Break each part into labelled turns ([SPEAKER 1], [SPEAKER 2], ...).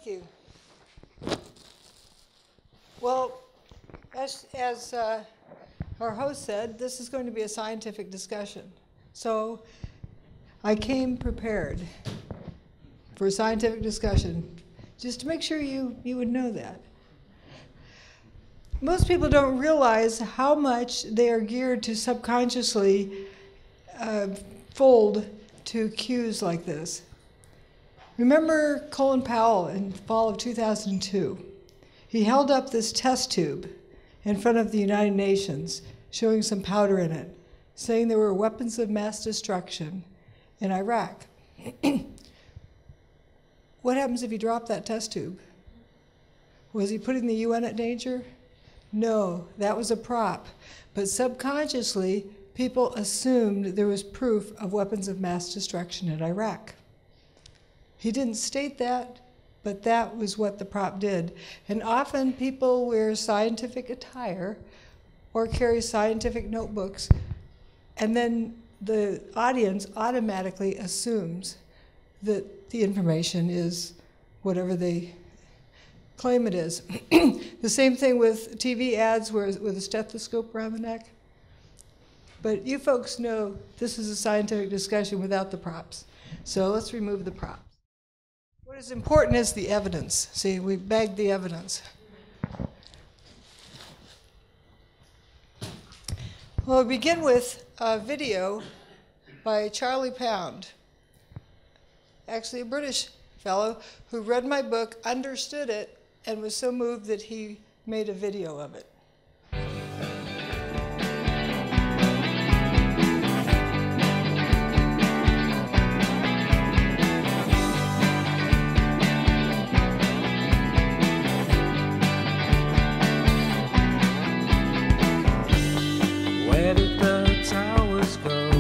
[SPEAKER 1] Thank you. Well, as our host said, this is going to be a scientific discussion. So I came prepared for a scientific discussion, just to make sure you would know that. Most people don't realize how much they are geared to subconsciously fold to cues like this. Remember Colin Powell in the fall of 2002? He held up this test tube in front of the United Nations, showing some powder in it, saying there were weapons of mass destruction in Iraq. What happens if you drop that test tube? Was he putting the UN at danger? No, that was a prop. But subconsciously, people assumed there was proof of weapons of mass destruction in Iraq. He didn't state that, but that was what the prop did. And often people wear scientific attire or carry scientific notebooks, and then the audience automatically assumes that the information is whatever they claim it is. The same thing with TV ads with a stethoscope around the neck. But you folks know this is a scientific discussion without the props. So let's remove the props. What is important is the evidence. See, we bagged the evidence. Well, we begin with a video by Charlie Pound, actually a British fellow who read my book, understood it, and was so moved that he made a video of it.
[SPEAKER 2] Where did the towers go?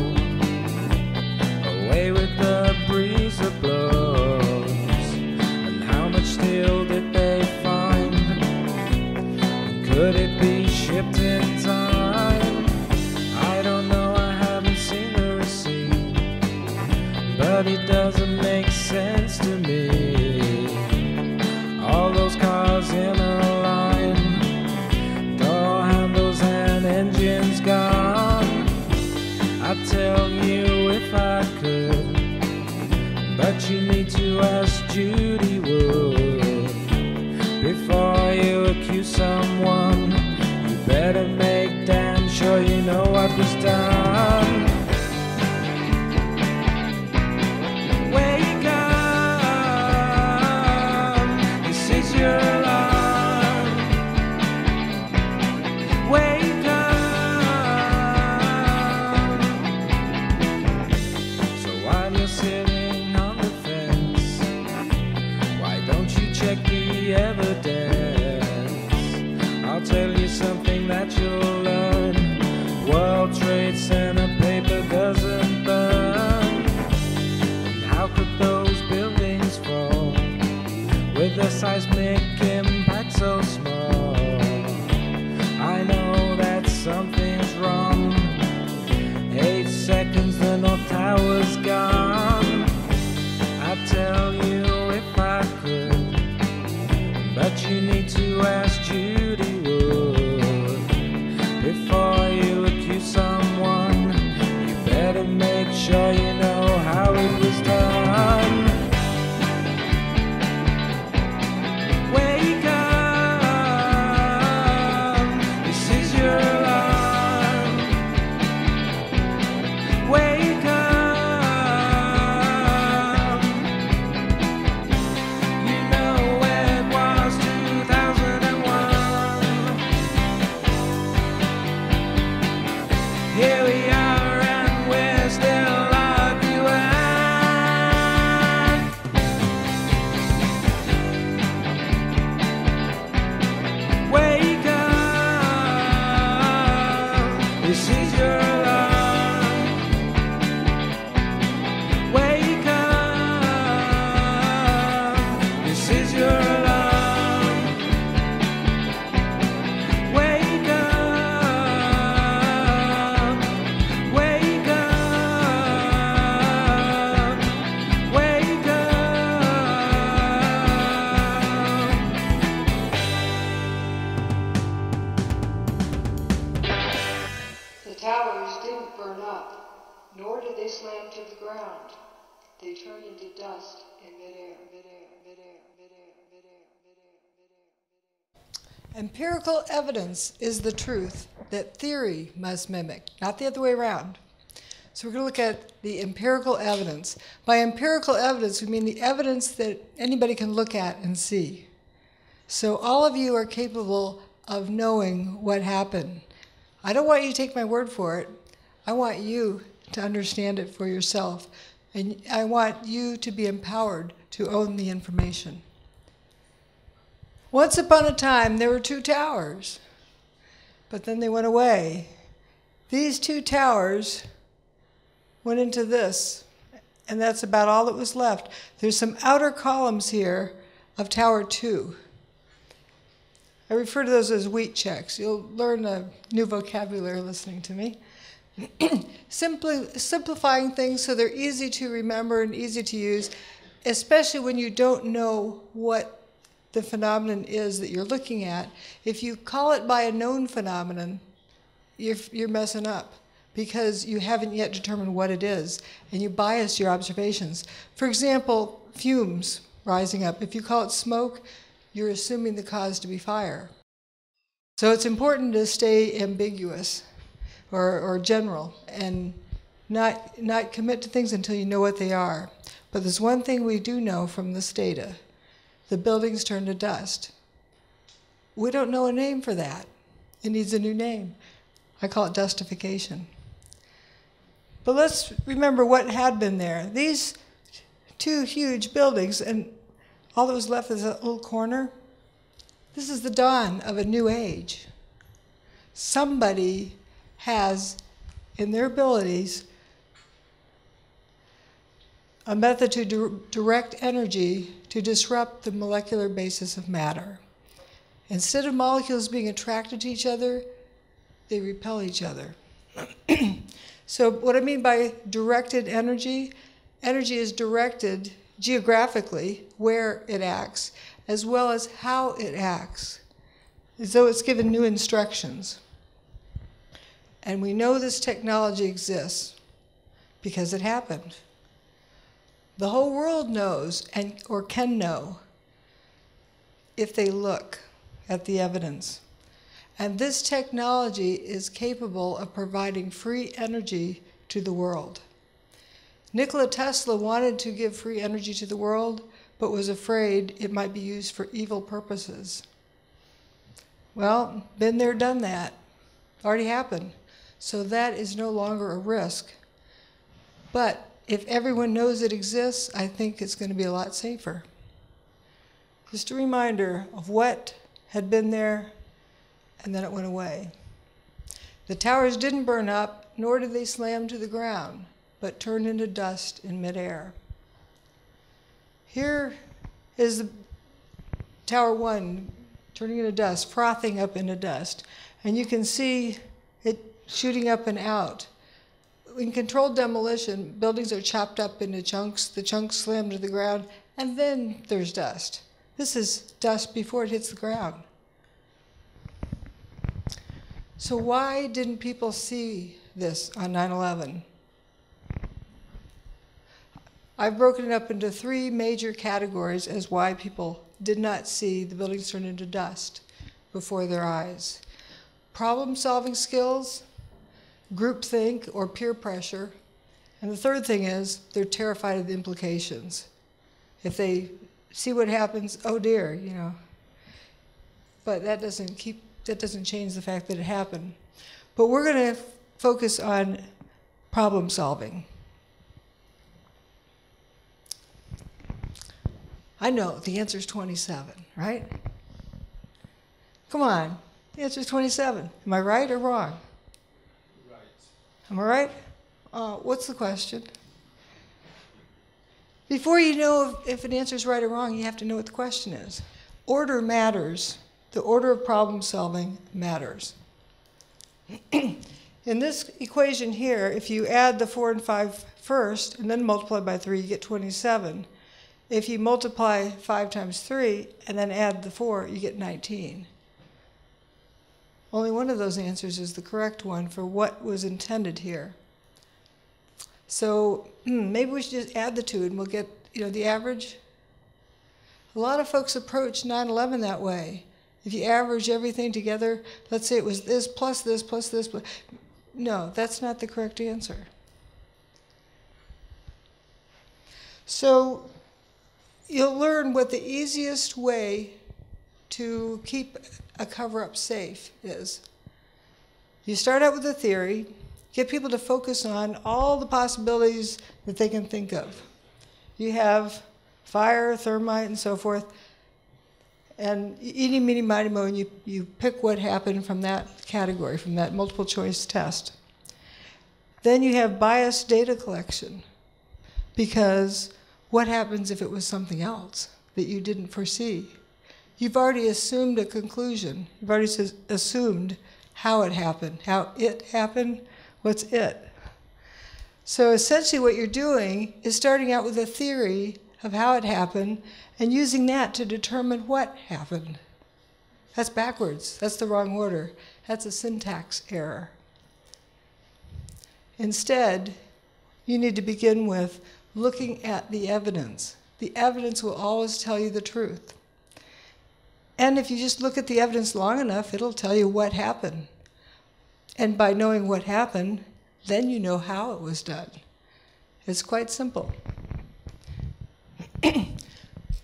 [SPEAKER 2] Away with the breeze that blows. And how much steel did they find? Could it be shipped in time? I don't know, I haven't seen the receipt, but it doesn't make sense to me. All those cars in a line, door handles and engines gone. I'd tell you if I could, but you need to ask Judy Wood. Before you accuse someone, you better make damn sure you know what was done. Wake up, this is your alarm. Wake up. So while you're sitting on the fence, why don't you check the evidence? I'll tell you something that you'll learn. World Trade Center paper doesn't burn. And how could those buildings fall with a seismic impact so small? I know that something's wrong. 8 seconds, the North Tower's gone. I'd tell you if I could, but you need to ask Judy Wood. Before you accuse someone, you better make sure you know how it was done. Wake up, this is your alarm. Wake up, you know it was 2001.
[SPEAKER 1] into dust in midair. Empirical evidence is the truth that theory must mimic, not the other way around. So we're going to look at the empirical evidence. By empirical evidence, we mean the evidence that anybody can look at and see. So all of you are capable of knowing what happened. I don't want you to take my word for it. I want you to understand it for yourself. And I want you to be empowered to own the information. Once upon a time, there were two towers, but then they went away. These two towers went into this, and that's about all that was left. There's some outer columns here of Tower 2. I refer to those as wheat checks. You'll learn a new vocabulary listening to me. Simplifying things so they're easy to remember and easy to use, especially when you don't know what the phenomenon is that you're looking at. If you call it by a known phenomenon, you're messing up because you haven't yet determined what it is, and you bias your observations. For example, fumes rising up. If you call it smoke, you're assuming the cause to be fire. So it's important to stay ambiguous or general and not commit to things until you know what they are. But there's one thing we do know from this data. The buildings turn to dust. We don't know a name for that. It needs a new name. I call it dustification. But let's remember what had been there. These two huge buildings, and all that was left is a little corner. This is the dawn of a new age. Somebody has, in their abilities, a method to direct energy to disrupt the molecular basis of matter. Instead of molecules being attracted to each other, they repel each other. So what I mean by directed energy, energy is directed geographically where it acts, as well as how it acts, as though it's given new instructions. And we know this technology exists because it happened. The whole world knows or can know if they look at the evidence. And this technology is capable of providing free energy to the world. Nikola Tesla wanted to give free energy to the world, but was afraid it might be used for evil purposes. Well, been there, done that. Already happened. So that is no longer a risk. But if everyone knows it exists, I think it's going to be a lot safer. Just a reminder of what had been there, and then it went away. The towers didn't burn up, nor did they slam to the ground, but turned into dust in midair. Here is the Tower 1 turning into dust, frothing up into dust. And you can see it shooting up and out. In controlled demolition, buildings are chopped up into chunks, the chunks slam to the ground, and then there's dust. This is dust before it hits the ground. So why didn't people see this on 9/11? I've broken it up into three major categories as why people did not see the buildings turn into dust before their eyes. Problem-solving skills, groupthink or peer pressure, and the third thing is they're terrified of the implications. If they see what happens, oh dear, you know. But that doesn't change the fact that it happened. But we're going to focus on problem solving. I know the answer is 27, right? Come on, the answer is 27. Am I right or wrong? Am I right? What's the question? Before you know if an answer is right or wrong, you have to know what the question is. Order matters. The order of problem solving matters. In this equation here, if you add the 4 and 5 first and then multiply by 3, you get 27. If you multiply 5 times 3 and then add the 4, you get 19. Only one of those answers is the correct one for what was intended here. So maybe we should just add the two and we'll get the average? A lot of folks approach 9/11 that way. If you average everything together, let's say it was this plus this plus this. No, that's not the correct answer. So you'll learn what the easiest way to keep a cover-up safe is. You start out with a theory, get people to focus on all the possibilities that they can think of. You have fire, thermite, and so forth, and eeny, meeny, miny, moe, and you pick what happened from that category, from that multiple choice test. Then you have biased data collection, because what happens if it was something else that you didn't foresee? You've already assumed a conclusion. You've already assumed how it happened. How it happened, what's it? So essentially what you're doing is starting out with a theory of how it happened and using that to determine what happened. That's backwards. That's the wrong order. That's a syntax error. Instead, you need to begin with looking at the evidence. The evidence will always tell you the truth. And if you just look at the evidence long enough, it'll tell you what happened. And by knowing what happened, then you know how it was done. It's quite simple.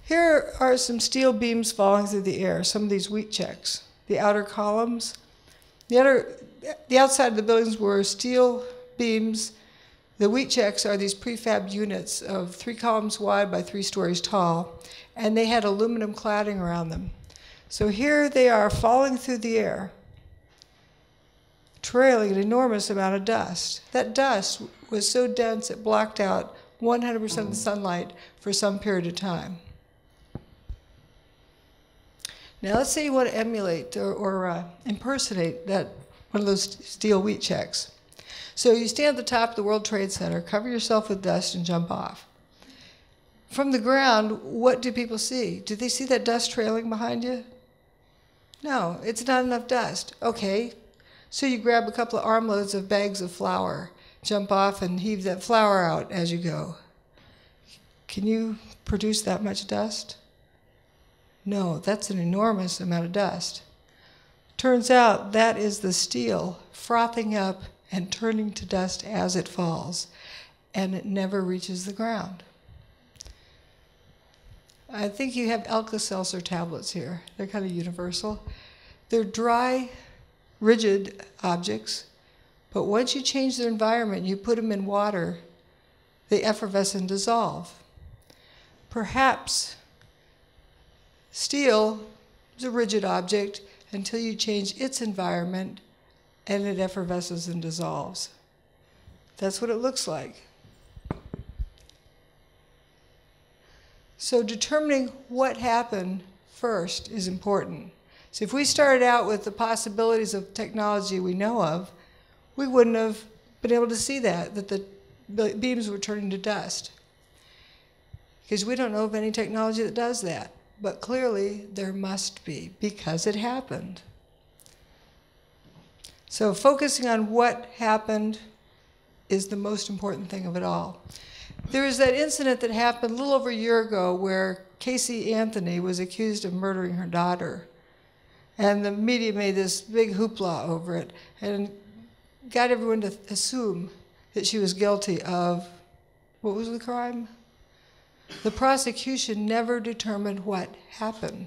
[SPEAKER 1] Here are some steel beams falling through the air, some of these wheat checks. The outer columns. The outside of the buildings were steel beams. The wheat checks are these prefab units of 3 columns wide by 3 stories tall, and they had aluminum cladding around them. So here they are falling through the air, trailing an enormous amount of dust. That dust was so dense it blocked out 100% of the sunlight for some period of time. Now let's say you want to emulate or impersonate one of those steel wheat checks. So you stand at the top of the World Trade Center, cover yourself with dust, and jump off. From the ground, what do people see? Do they see that dust trailing behind you? No, it's not enough dust. Okay, so you grab a couple of armloads of bags of flour, jump off and heave that flour out as you go. Can you produce that much dust? No, that's an enormous amount of dust. Turns out that is the steel frothing up and turning to dust as it falls, and it never reaches the ground. I think you have Alka-Seltzer tablets here. They're kind of universal. They're dry, rigid objects, but once you change their environment, you put them in water, they effervesce and dissolve. Perhaps steel is a rigid object until you change its environment and it effervesces and dissolves. That's what it looks like. So determining what happened first is important. So if we started out with the possibilities of technology we know of, we wouldn't have been able to see that the beams were turning to dust. Because we don't know of any technology that does that. But clearly there must be, because it happened. So focusing on what happened is the most important thing of it all. There was that incident that happened a little over a year ago where Casey Anthony was accused of murdering her daughter. And the media made this big hoopla over it and got everyone to assume that she was guilty of, what was the crime? The prosecution never determined what happened.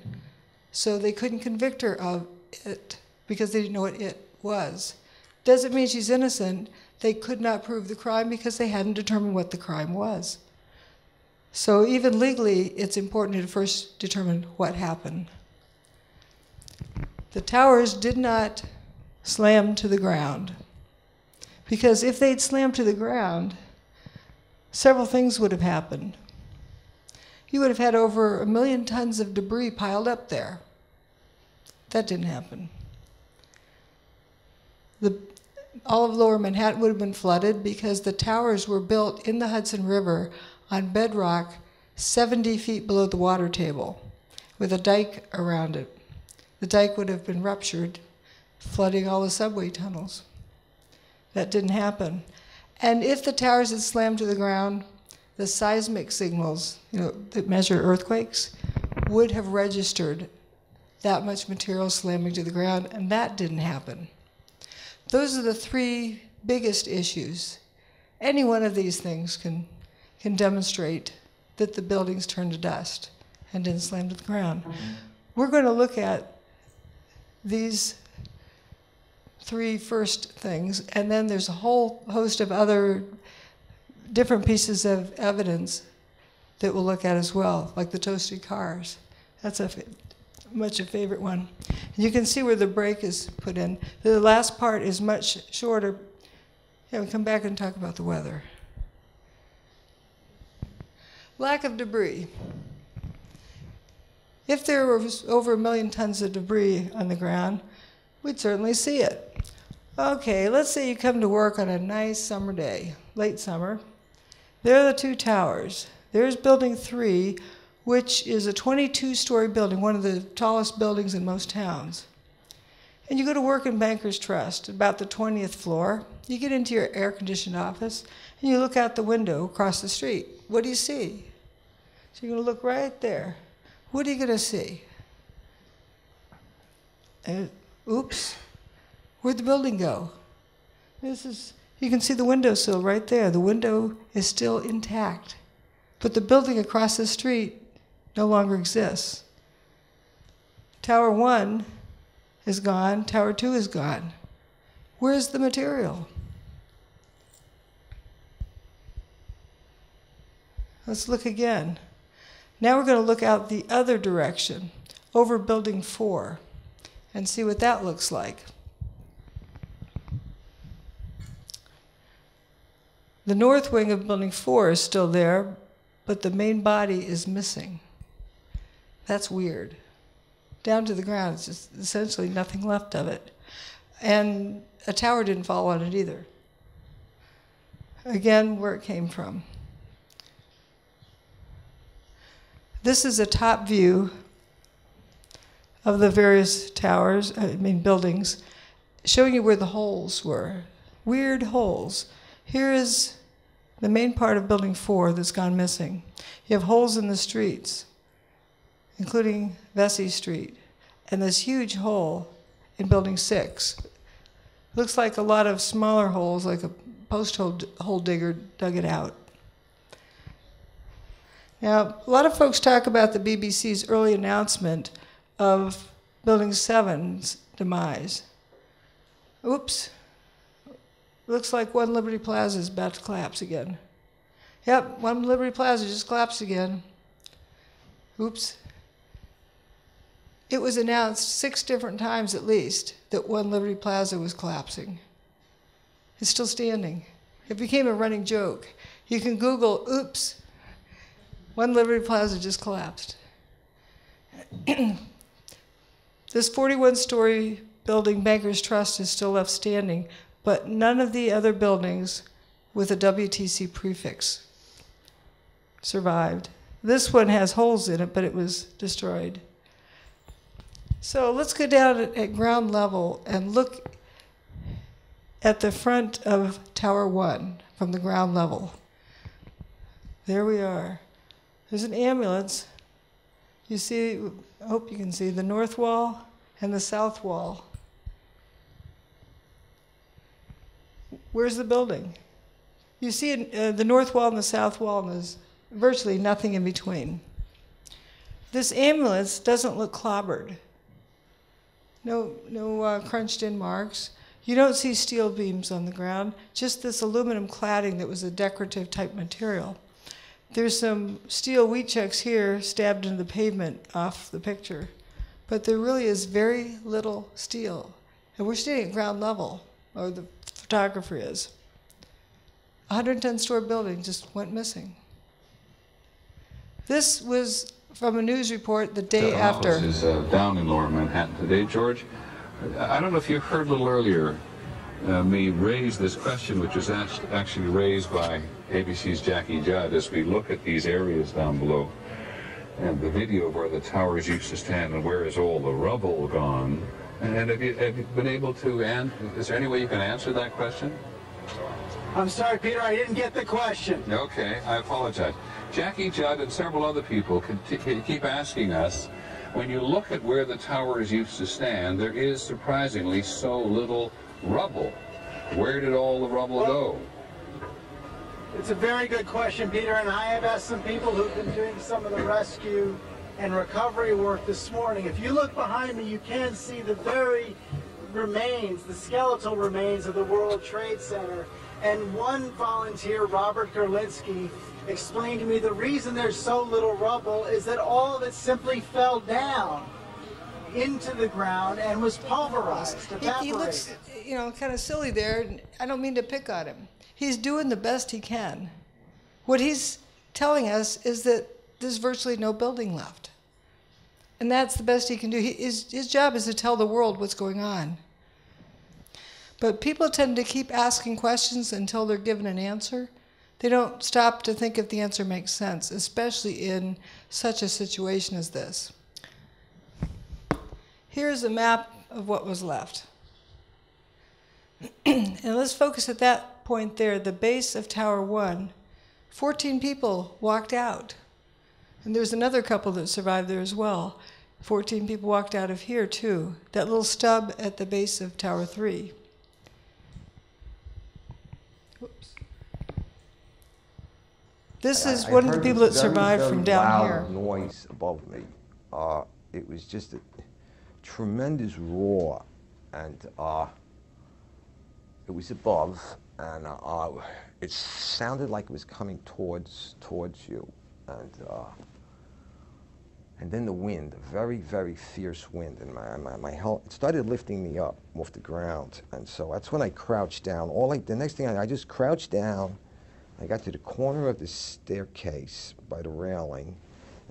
[SPEAKER 1] So they couldn't convict her of it because they didn't know what it was. Doesn't mean she's innocent. They could not prove the crime because they hadn't determined what the crime was. So even legally, it's important to first determine what happened. The towers did not slam to the ground, because if they'd slammed to the ground, several things would have happened. You would have had over 1 million tons of debris piled up there. That didn't happen. All of lower Manhattan would have been flooded because the towers were built in the Hudson River on bedrock 70 feet below the water table with a dike around it. The dike would have been ruptured, flooding all the subway tunnels. That didn't happen. And if the towers had slammed to the ground, the seismic signals, that measure earthquakes, would have registered that much material slamming to the ground, and that didn't happen. Those are the three biggest issues. Any one of these things can demonstrate that the buildings turned to dust and didn't slam to the ground. We're going to look at these three first things, and then there's a whole host of other different pieces of evidence that we'll look at as well, like the toasted cars. That's much a favorite one. And you can see where the break is put in. The last part is much shorter. Yeah, we come back and talk about the weather. Lack of debris. If there was over 1 million tons of debris on the ground, we'd certainly see it. Okay, let's say you come to work on a nice summer day, late summer. There are the two towers. There's building 3, which is a 22-story building, one of the tallest buildings in most towns. And you go to work in Bankers Trust, about the 20th floor. You get into your air-conditioned office, and you look out the window across the street. What do you see? So you're going to look right there. What are you going to see? Oops. Where'd the building go? You can see the windowsill right there. The window is still intact. But the building across the street no longer exists. Tower 1 is gone. Tower 2 is gone. Where's the material? Let's look again. Now we're going to look out the other direction, over building 4, and see what that looks like. The north wing of building 4 is still there, but the main body is missing. That's weird. Down to the ground, it's just essentially nothing left of it. And a tower didn't fall on it either. Again, where it came from. This is a top view of the various towers, buildings, showing you where the holes were. Weird holes. Here is the main part of building 4 that's gone missing. You have holes in the streets, including Vesey Street, and this huge hole in building 6. Looks like a lot of smaller holes, like a post hole digger dug it out. Now, a lot of folks talk about the BBC's early announcement of Building 7's demise. Oops. Looks like One Liberty Plaza is about to collapse again. Yep, One Liberty Plaza just collapsed again. Oops. It was announced 6 different times at least that One Liberty Plaza was collapsing. It's still standing. It became a running joke. You can Google, oops, One Liberty Plaza just collapsed. This 41-story building, Bankers Trust, is still left standing, but none of the other buildings with a WTC prefix survived. This one has holes in it, but it was destroyed. So let's go down at ground level and look at the front of Tower 1 from the ground level. There we are. There's an ambulance. You see, I hope you can see, the north wall and the south wall. Where's the building? You see the north wall and the south wall, and there's virtually nothing in between. This ambulance doesn't look clobbered. No crunched in marks. You don't see steel beams on the ground, just this aluminum cladding that was a decorative type material. There's some steel wheat checks here stabbed into the pavement off the picture, but there really is very little steel. And we're standing at ground level, or the photographer is. 110-story building just went missing. This was from a news report the day after.
[SPEAKER 3] This is down in Lower Manhattan today, George. I don't know if you heard a little earlier me raise this question, which was actually raised by ABC's Jackie Judd as we look at these areas down below and the video of where the towers used to stand and where is all the rubble gone. And have you been able to, is there any way you can answer that question?
[SPEAKER 4] I'm sorry, Peter, I didn't get the question.
[SPEAKER 3] Okay, I apologize. Jackie Judd and several other people keep asking us, when you look at where the towers used to stand, there is surprisingly so little rubble. Where did all the rubble go?
[SPEAKER 4] It's a very good question, Peter, and I have asked some people who've been doing some of the rescue and recovery work this morning. If you look behind me, you can see the very remains, the skeletal remains of the World Trade Center. And one volunteer, Robert Gerlinsky, explained to me the reason there's so little rubble is that all of it simply fell down into the ground and was pulverized, evaporated.
[SPEAKER 1] He looks, you know, kind of silly there. I don't mean to pick on him. He's doing the best he can. What he's telling us is that there's virtually no building left. And that's the best he can do. His job is to tell the world what's going on. But people tend to keep asking questions until they're given an answer. They don't stop to think if the answer makes sense, especially in such a situation as this. Here's a map of what was left. And let's focus at that point there, the base of Tower 1. 14 people walked out. And there's another couple that survived there as well. 14 people walked out of here too. That little stub at the base of Tower 3. Whoops. This is one of the people that survived from down here.
[SPEAKER 5] Noise above me. It was just a tremendous roar, and it was above, and it sounded like it was coming towards you, and then the wind, a very, very fierce wind, and my health, it started lifting me up off the ground, and so that's when I crouched down. The next thing I just crouched down. I got to the corner of the staircase by the railing,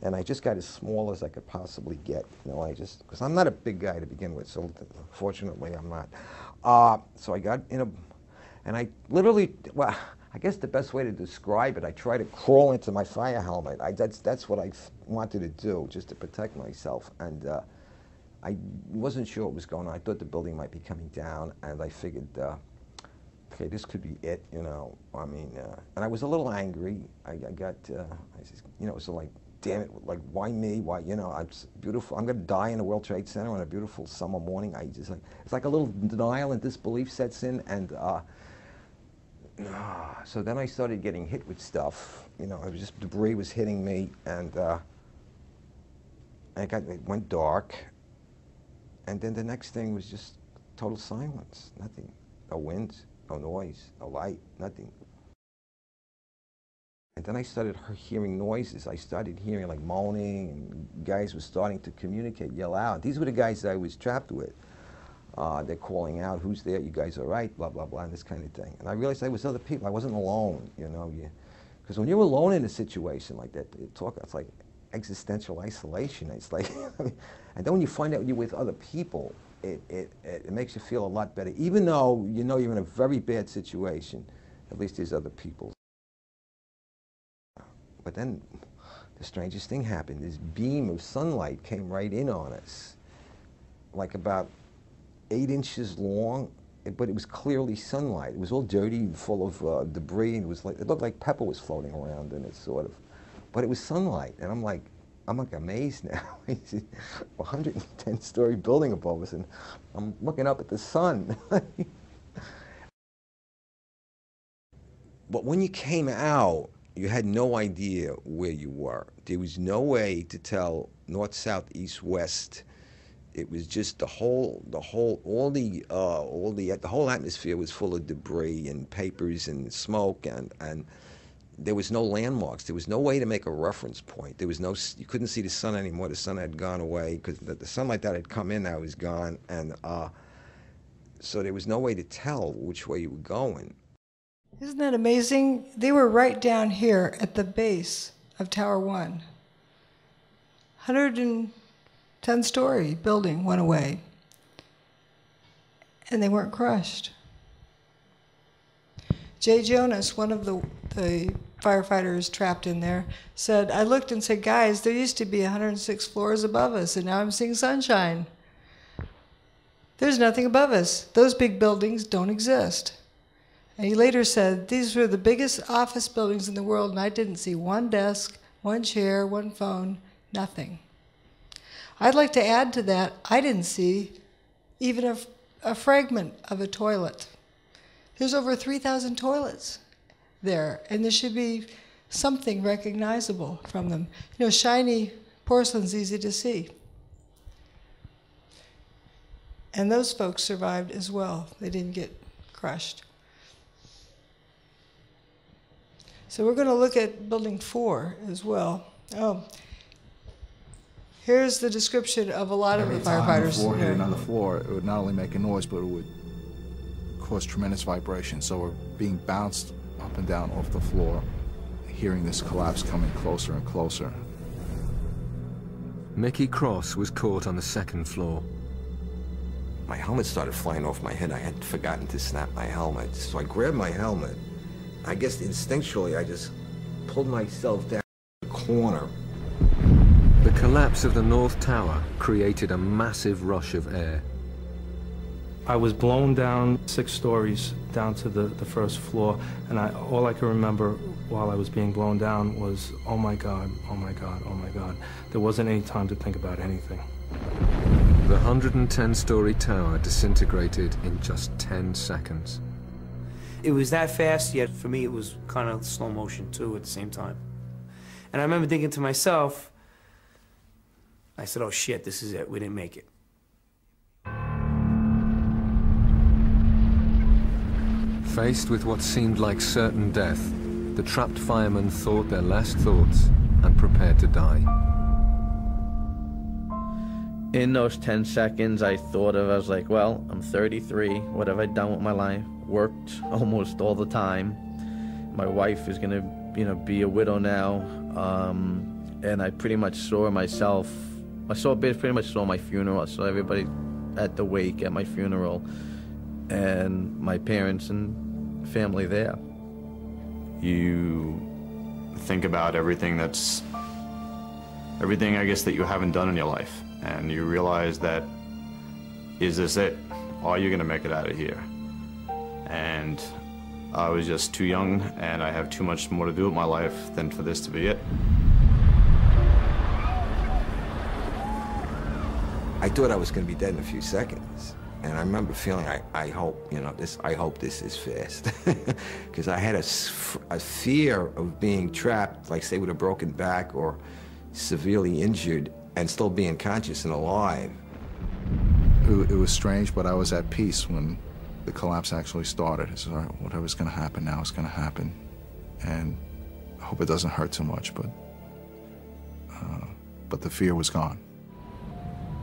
[SPEAKER 5] and I just got as small as I could possibly get. You know, because I'm not a big guy to begin with, so fortunately I'm not. So I got in and I literally, well, I guess the best way to describe it, I tried to crawl into my fire helmet. That's what I wanted to do, just to protect myself. And I wasn't sure what was going on. I thought the building might be coming down, and I figured, okay, this could be it, you know. I mean, and I was a little angry. I got, I just, you know, so like, damn it, like, why me? Why, you know, I'm beautiful. I'm going to die in the World Trade Center on a beautiful summer morning. I just, like, it's like a little denial and disbelief sets in, and so then I started getting hit with stuff. You know, it was just debris was hitting me, and it went dark, and then the next thing was just total silence, nothing, no wind. No noise, no light, nothing. And then I started hearing noises. I started hearing like moaning, and guys were starting to communicate, yell out. These were the guys that I was trapped with. They're calling out, who's there, you guys all right, blah, blah, blah, and this kind of thing. And I realized I was other people. I wasn't alone, you know. Because when you're alone in a situation like that, it's like existential isolation. It's like, and then when you find out you're with other people, it makes you feel a lot better. Even though you know you're in a very bad situation, at least there's other people. But then the strangest thing happened. This beam of sunlight came right in on us, like about 8 inches long, but it was clearly sunlight. It was all dirty and full of debris, and it looked like pepper was floating around in it, sort of. But it was sunlight, and I'm like amazed now. It's a 110-story building above us, and I'm looking up at the sun. But when you came out, you had no idea where you were. There was no way to tell north, south, east, west. It was just the whole atmosphere was full of debris and papers and smoke, and there was no landmarks. There was no way to make a reference point. There was no, you couldn't see the sun anymore. The sun had gone away because the sunlight that had come in now was gone, and so there was no way to tell which way you were going.
[SPEAKER 1] Isn't that amazing? They were right down here at the base of Tower 1. 110-story building went away, and they weren't crushed. Jay Jonas, one of the firefighters trapped in there, said, I looked and said, guys, there used to be 106 floors above us, and now I'm seeing sunshine. There's nothing above us. Those big buildings don't exist. And he later said, these were the biggest office buildings in the world, and I didn't see one desk, one chair, one phone, nothing. I'd like to add to that, I didn't see even a fragment of a toilet. There's over 3,000 toilets there, and there should be something recognizable from them. You know, shiny porcelain's easy to see. And those folks survived as well. They didn't get crushed. So we're going to look at building 4 as well. Oh, here's the description of a lot of the firefighters.
[SPEAKER 6] Every time hitting on the floor, it would not only make a noise, but it would cause tremendous vibration. So we're being bounced up and down off the floor, hearing this collapse coming closer and closer.
[SPEAKER 2] Mickey Cross was caught on the 2nd floor.
[SPEAKER 5] My helmet started flying off my head. I had forgotten to snap my helmet. So I grabbed my helmet. I guess instinctually I just pulled myself down the corner.
[SPEAKER 2] The collapse of the North Tower created a massive rush of air.
[SPEAKER 7] I was blown down 6 stories down to the 1st floor, and all I can remember while I was being blown down was, oh my God, oh my God, oh my God. There wasn't any time to think about anything.
[SPEAKER 2] The 110-story tower disintegrated in just 10 seconds.
[SPEAKER 8] It was that fast, yet for me it was kind of slow motion too at the same time. And I remember thinking to myself, I said, oh shit, this is it, we didn't make it.
[SPEAKER 2] Faced with what seemed like certain death, the trapped firemen thought their last thoughts and prepared to die.
[SPEAKER 9] In those 10 seconds, I was like, well, I'm 33. What have I done with my life? Worked almost all the time. My wife is gonna, be a widow now. And I pretty much saw myself. Pretty much saw my funeral. I saw everybody at the wake at my funeral, and my parents and family there.
[SPEAKER 10] You think about everything, I guess, that you haven't done in your life. And you realize that, is this it? Are you gonna make it out of here? And I was just too young, and I have too much more to do with my life than for this to be it.
[SPEAKER 5] I thought I was gonna be dead in a few seconds. And I remember feeling, I hope, I hope this is fast. Because I had a fear of being trapped, like say with a broken back or severely injured, and still being conscious and alive.
[SPEAKER 6] It was strange, but I was at peace when the collapse actually started. I said, all right, whatever's gonna happen now is gonna happen. And I hope it doesn't hurt too much, but the fear was gone.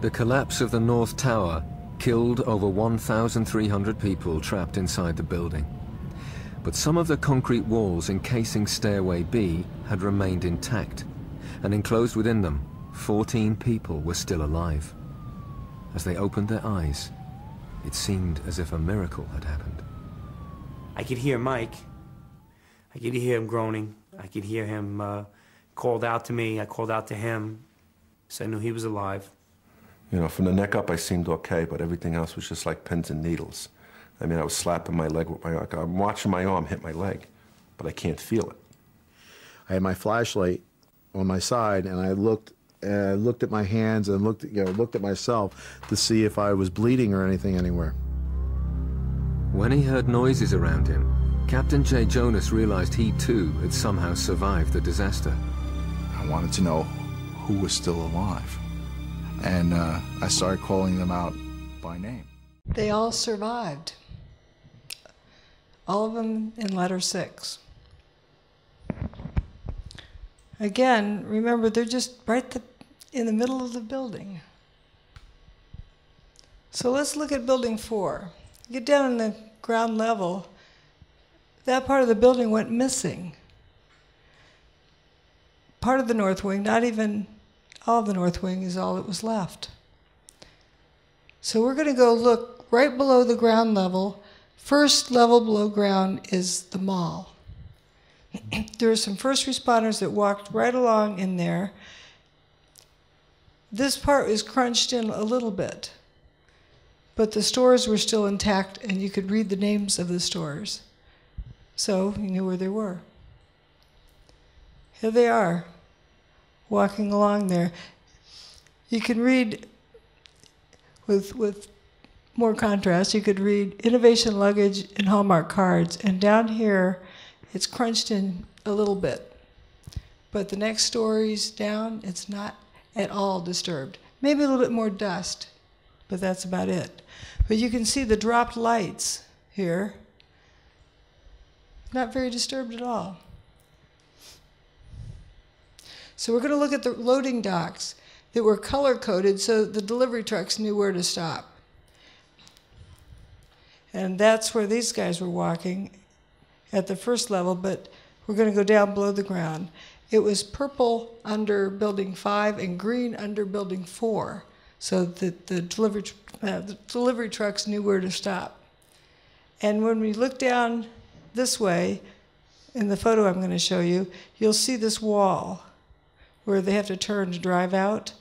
[SPEAKER 2] The collapse of the North Tower killed over 1,300 people trapped inside the building. But some of the concrete walls encasing Stairway B had remained intact, and enclosed within them, 14 people were still alive. As they opened their eyes, it seemed as if a miracle had happened.
[SPEAKER 8] I could hear Mike. I could hear him groaning. I could hear him called out to me. I called out to him, so I knew he was alive.
[SPEAKER 11] From the neck up, I seemed okay, but everything else was just like pins and needles. I mean, I was slapping my leg with I'm watching my arm hit my leg, but I can't feel it.
[SPEAKER 6] I had my flashlight on my side, and I looked at my hands and looked at myself to see if I was bleeding or anything anywhere.
[SPEAKER 2] When he heard noises around him, Captain J. Jonas realized he too had somehow survived the disaster.
[SPEAKER 6] I wanted to know who was still alive. And I started calling them out by name.
[SPEAKER 1] They all survived. All of them in letter 6. Again, remember, they're just right in the middle of the building. So let's look at building 4. Get down in the ground level. That part of the building went missing. Part of the north wing, not even all of the north wing, is all that was left. So we're going to go look right below the ground level. First level below ground is the mall. There were some first responders that walked right along in there. This part is crunched in a little bit, but the stores were still intact, and you could read the names of the stores. So he knew where they were. Here they are, walking along there. You can read, with more contrast, you could read innovation luggage and Hallmark cards, and down here it's crunched in a little bit. But the next stories down, it's not at all disturbed. Maybe a little bit more dust, but that's about it. But you can see the dropped lights here. Not very disturbed at all. So we're going to look at the loading docks that were color-coded so the delivery trucks knew where to stop. And that's where these guys were walking at the first level, but we're going to go down below the ground. It was purple under Building 5 and green under Building 4, so that the delivery trucks knew where to stop. And when we look down this way, in the photo I'm going to show you, you'll see this wall where they have to turn to drive out.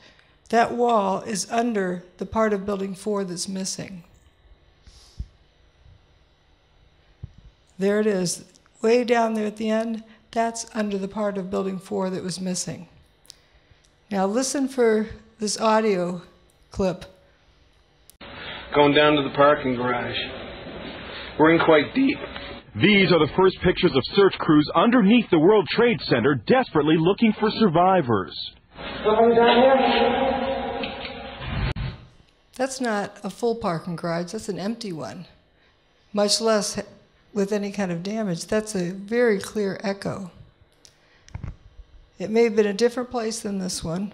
[SPEAKER 1] That wall is under the part of Building 4 that's missing. There it is, way down there at the end. That's under the part of Building 4 that was missing. Now listen for this audio clip.
[SPEAKER 12] Going down to the parking garage. We're in quite deep.
[SPEAKER 13] These are the first pictures of search crews underneath the World Trade Center, desperately looking for survivors.
[SPEAKER 12] Someone down here?
[SPEAKER 1] That's not a full parking garage, that's an empty one. Much less with any kind of damage. That's a very clear echo. It may have been a different place than this one,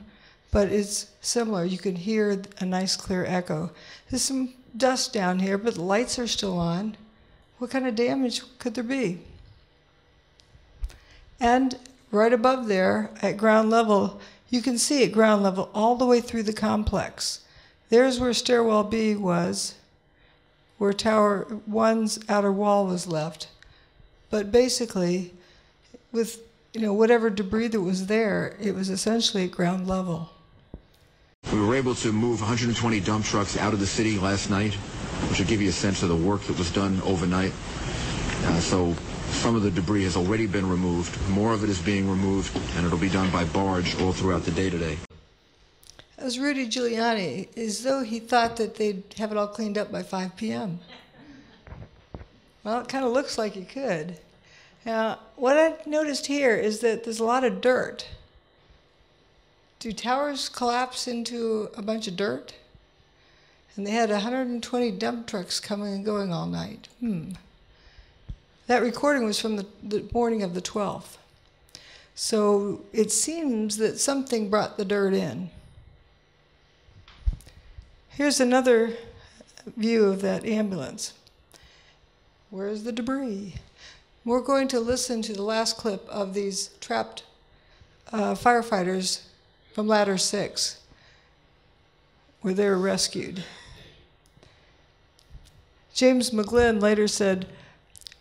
[SPEAKER 1] but it's similar. You can hear a nice clear echo. There's some dust down here, but the lights are still on. What kind of damage could there be? And right above there, at ground level, you can see at ground level all the way through the complex. There's where stairwell B was, where Tower 1's outer wall was left. But basically, with whatever debris that was there, it was essentially at ground level.
[SPEAKER 14] We were able to move 120 dump trucks out of the city last night, which will give you a sense of the work that was done overnight. So some of the debris has already been removed. More of it is being removed, and it'll be done by barge all throughout the day today.
[SPEAKER 1] That was Rudy Giuliani, as though he thought that they'd have it all cleaned up by 5 p.m. Well, it kind of looks like you could. Now, what I noticed here is that there's a lot of dirt. Do towers collapse into a bunch of dirt? And they had 120 dump trucks coming and going all night. That recording was from the morning of the 12th. So it seems that something brought the dirt in. Here's another view of that ambulance. Where's the debris? We're going to listen to the last clip of these trapped firefighters from Ladder 6, where they were rescued. James McGlynn later said,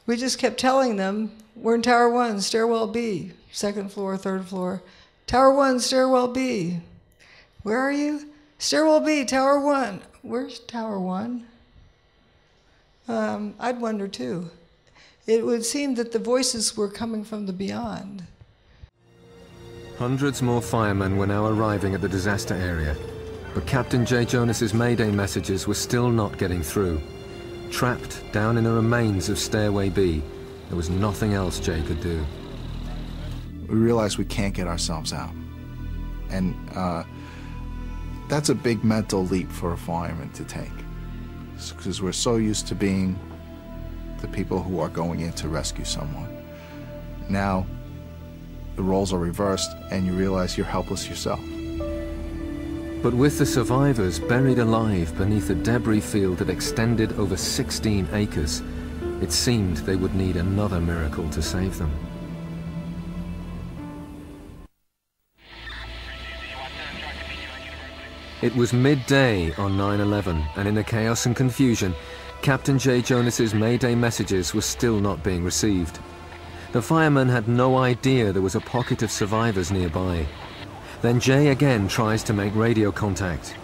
[SPEAKER 1] "We just kept telling them, we're in Tower 1, stairwell B, second floor, third floor. Tower 1, stairwell B. Where are you? Stairwell B, Tower 1. Where's Tower 1? I'd wonder too. It would seem that the voices were coming from the beyond."
[SPEAKER 15] Hundreds more firemen were now arriving at the disaster area, but Captain J. Jonas's Mayday messages were still not getting through. Trapped down in the remains of Stairway B, there was nothing else Jay could do.
[SPEAKER 6] We realized we can't get ourselves out. And that's a big mental leap for a fireman to take, because we're so used to being the people who are going in to rescue someone. Now, the roles are reversed, and you realize you're helpless yourself.
[SPEAKER 15] But with the survivors buried alive beneath a debris field that extended over 16 acres, it seemed they would need another miracle to save them. It was midday on 9/11, and in the chaos and confusion, Captain J. Jonas's Mayday messages were still not being received. The firemen had no idea there was a pocket of survivors nearby. Then Jay again tries to make radio contact.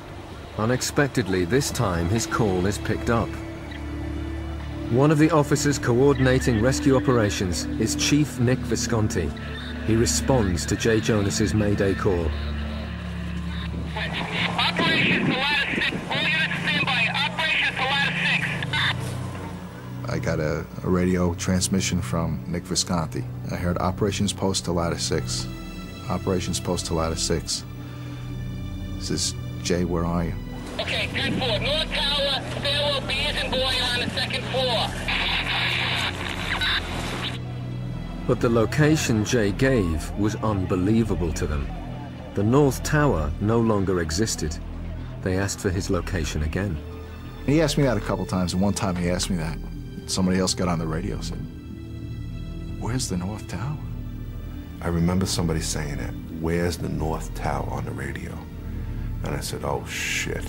[SPEAKER 15] Unexpectedly, this time his call is picked up. One of the officers coordinating rescue operations is Chief Nick Visconti. He responds to Jay Jonas's Mayday call.
[SPEAKER 16] Operations to ladder 6. All units stand by. Operations to ladder 6.
[SPEAKER 6] I got a radio transmission from Nick Visconti. I heard Operations Post to ladder 6. Operations Post to ladder 6. This is Jay, where are you?
[SPEAKER 16] Okay, 10-4. North Tower, stairwell B as in boy on the 2nd floor.
[SPEAKER 15] But the location Jay gave was unbelievable to them. The North Tower no longer existed. They asked for his location again.
[SPEAKER 6] He asked me that a couple times, and one time he asked me that. Somebody else got on the radio and said, "Where's the North Tower?"
[SPEAKER 11] I remember somebody saying it, "Where's the North Tower?" on the radio. And I said, "Oh shit."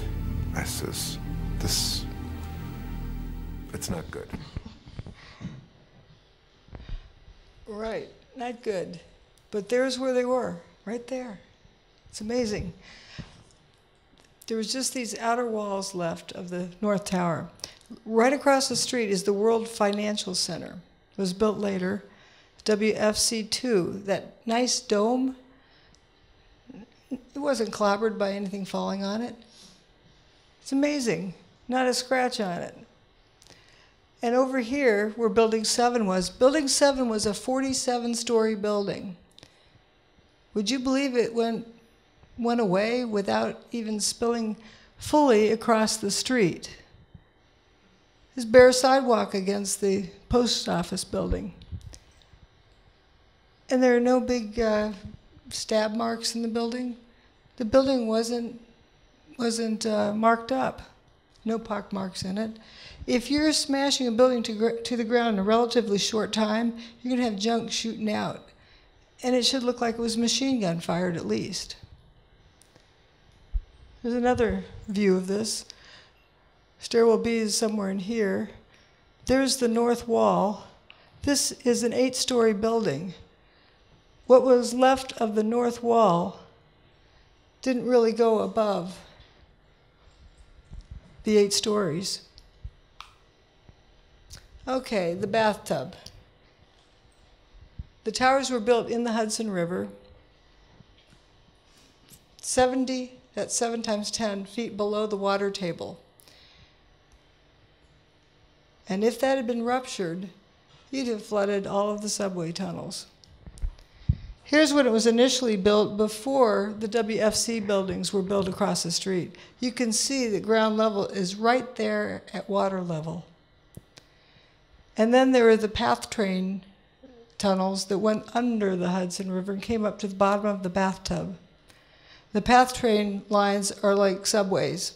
[SPEAKER 11] I says, it's not good.
[SPEAKER 1] Right, not good. But there's where they were, right there. It's amazing. There was just these outer walls left of the North Tower. Right across the street is the World Financial Center. It was built later. WFC2, that nice dome, it wasn't clobbered by anything falling on it. It's amazing, not a scratch on it. And over here, where Building 7 was a 47-story building. Would you believe it went away without even spilling fully across the street? There's bare sidewalk against the post office building. And there are no big stab marks in the building. The building wasn't marked up. No pock marks in it. If you're smashing a building to the ground in a relatively short time, you're going to have junk shooting out. And it should look like it was machine gun fired at least. There's another view of this. Stairwell B is somewhere in here. There's the north wall. This is an 8-story building. What was left of the north wall didn't really go above the 8 stories. Okay, the bathtub. The towers were built in the Hudson River, 70, that's 7 times 10 feet below the water table. And if that had been ruptured, you'd have flooded all of the subway tunnels. Here's when it was initially built before the WFC buildings were built across the street. You can see the ground level is right there at water level. And then there are the PATH train tunnels that went under the Hudson River and came up to the bottom of the bathtub. The PATH train lines are like subways.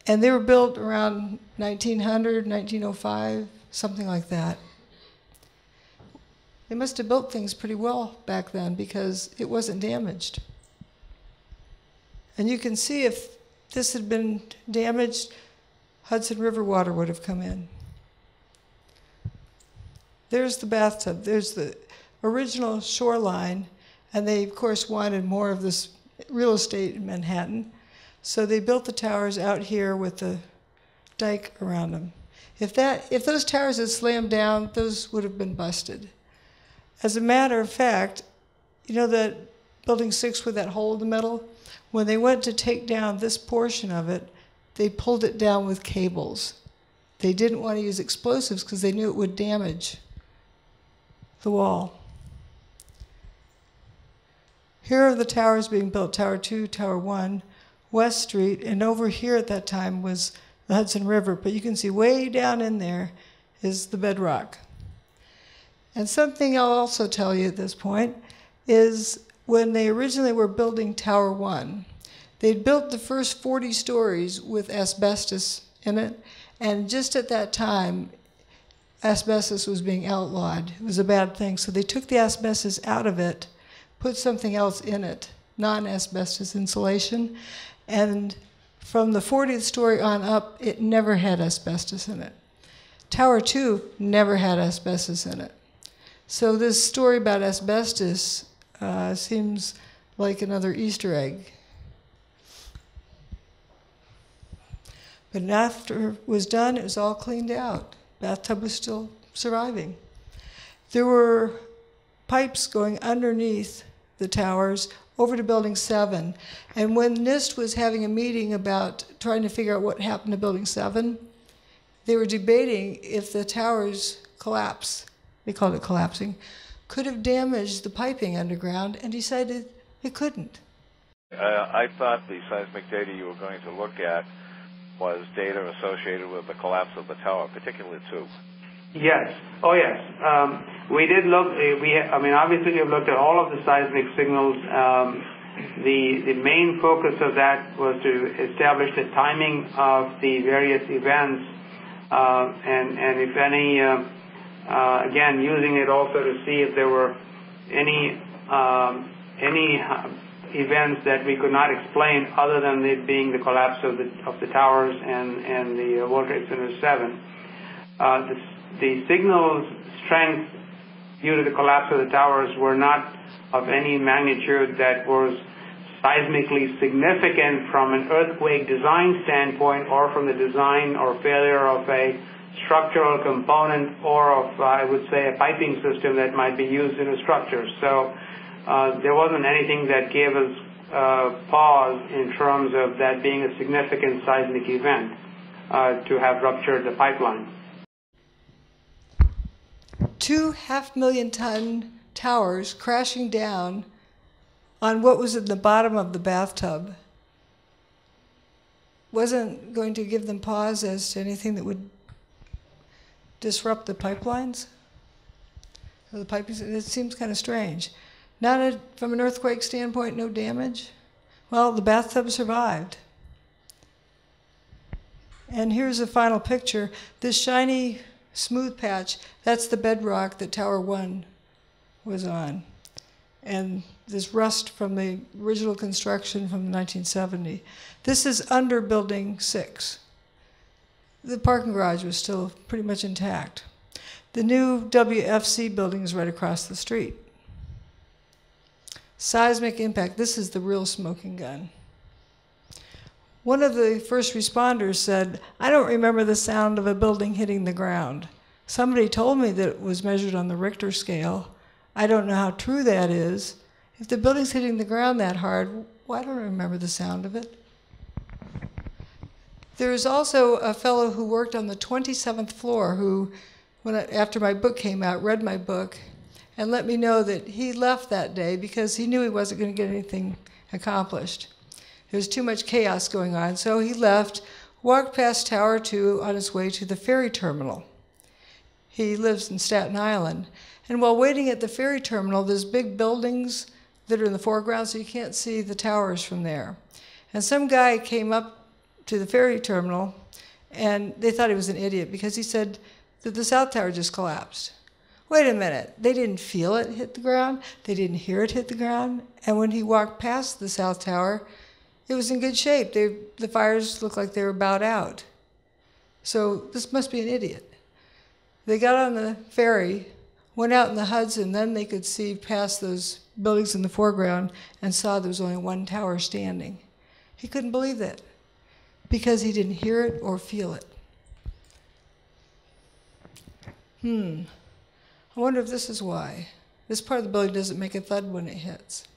[SPEAKER 1] And they were built around 1900, 1905, something like that. They must have built things pretty well back then because it wasn't damaged. And you can see if this had been damaged, Hudson River water would have come in. There's the bathtub. There's the original shoreline, and they, of course, wanted more of this real estate in Manhattan. So they built the towers out here with the dike around them. If those towers had slammed down, those would have been busted. As a matter of fact, you know that Building 6 with that hole in the middle? When they went to take down this portion of it, they pulled it down with cables. They didn't want to use explosives because they knew it would damage the wall. Here are the towers being built, Tower 2, Tower 1, West Street, and over here at that time was the Hudson River, but you can see way down in there is the bedrock. And something I'll also tell you at this point is when they originally were building Tower 1, they'd built the first 40 stories with asbestos in it, and just at that time, asbestos was being outlawed. It was a bad thing, so they took the asbestos out of it, put something else in it, non-asbestos insulation, and from the 40th story on up, it never had asbestos in it. Tower 2 never had asbestos in it. So this story about asbestos seems like another Easter egg. But after it was done, it was all cleaned out. Bathtub was still surviving. There were pipes going underneath the towers over to Building 7. And when NIST was having a meeting about trying to figure out what happened to Building 7, they were debating if the towers collapse, they called it collapsing, could have damaged the piping underground, and decided it couldn't.
[SPEAKER 17] I thought the seismic data you were going to look at was data associated with the collapse of the tower, particularly 2.
[SPEAKER 18] Yes. Oh, yes. We did look. Obviously, we've looked at all of the seismic signals. The main focus of that was to establish the timing of the various events, and if any, again, using it also to see if there were any events that we could not explain other than it being the collapse of the towers and the World Trade Center 7. The signal's strength due to the collapse of the towers were not of any magnitude that was seismically significant from an earthquake design standpoint, or from the design or failure of a structural component, or of, I would say, a piping system that might be used in a structure. So there wasn't anything that gave us pause in terms of that being a significant seismic event to have ruptured the pipeline.
[SPEAKER 1] 2 500,000-ton towers crashing down on what was in the bottom of the bathtub wasn't going to give them pause as to anything that would disrupt the pipelines? The piping, it seems kind of strange. From an earthquake standpoint, no damage. Well, the bathtub survived. And here's a final picture. This shiny, smooth patch, that's the bedrock that Tower 1 was on. And this rust from the original construction from 1970. This is under Building 6. The parking garage was still pretty much intact. The new WFC building is right across the street. Seismic impact, this is the real smoking gun. One of the first responders said, "I don't remember the sound of a building hitting the ground. Somebody told me that it was measured on the Richter scale. I don't know how true that is. If the building's hitting the ground that hard, why don't I remember the sound of it?" There is also a fellow who worked on the 27th floor who, after my book came out, read my book and let me know that he left that day because he knew he wasn't going to get anything accomplished. There was too much chaos going on, so he left, walked past Tower 2 on his way to the ferry terminal. He lives in Staten Island. And while waiting at the ferry terminal, there's big buildings that are in the foreground, so you can't see the towers from there. And some guy came up to the ferry terminal, and they thought he was an idiot because he said that the South Tower just collapsed. Wait a minute, they didn't feel it hit the ground, they didn't hear it hit the ground, and when he walked past the South Tower, it was in good shape. The fires looked like they were about out. So this must be an idiot. They got on the ferry, went out in the Hudson, then they could see past those buildings in the foreground and saw there was only one tower standing. He couldn't believe that because he didn't hear it or feel it. I wonder if this is why. This part of the building doesn't make a thud when it hits.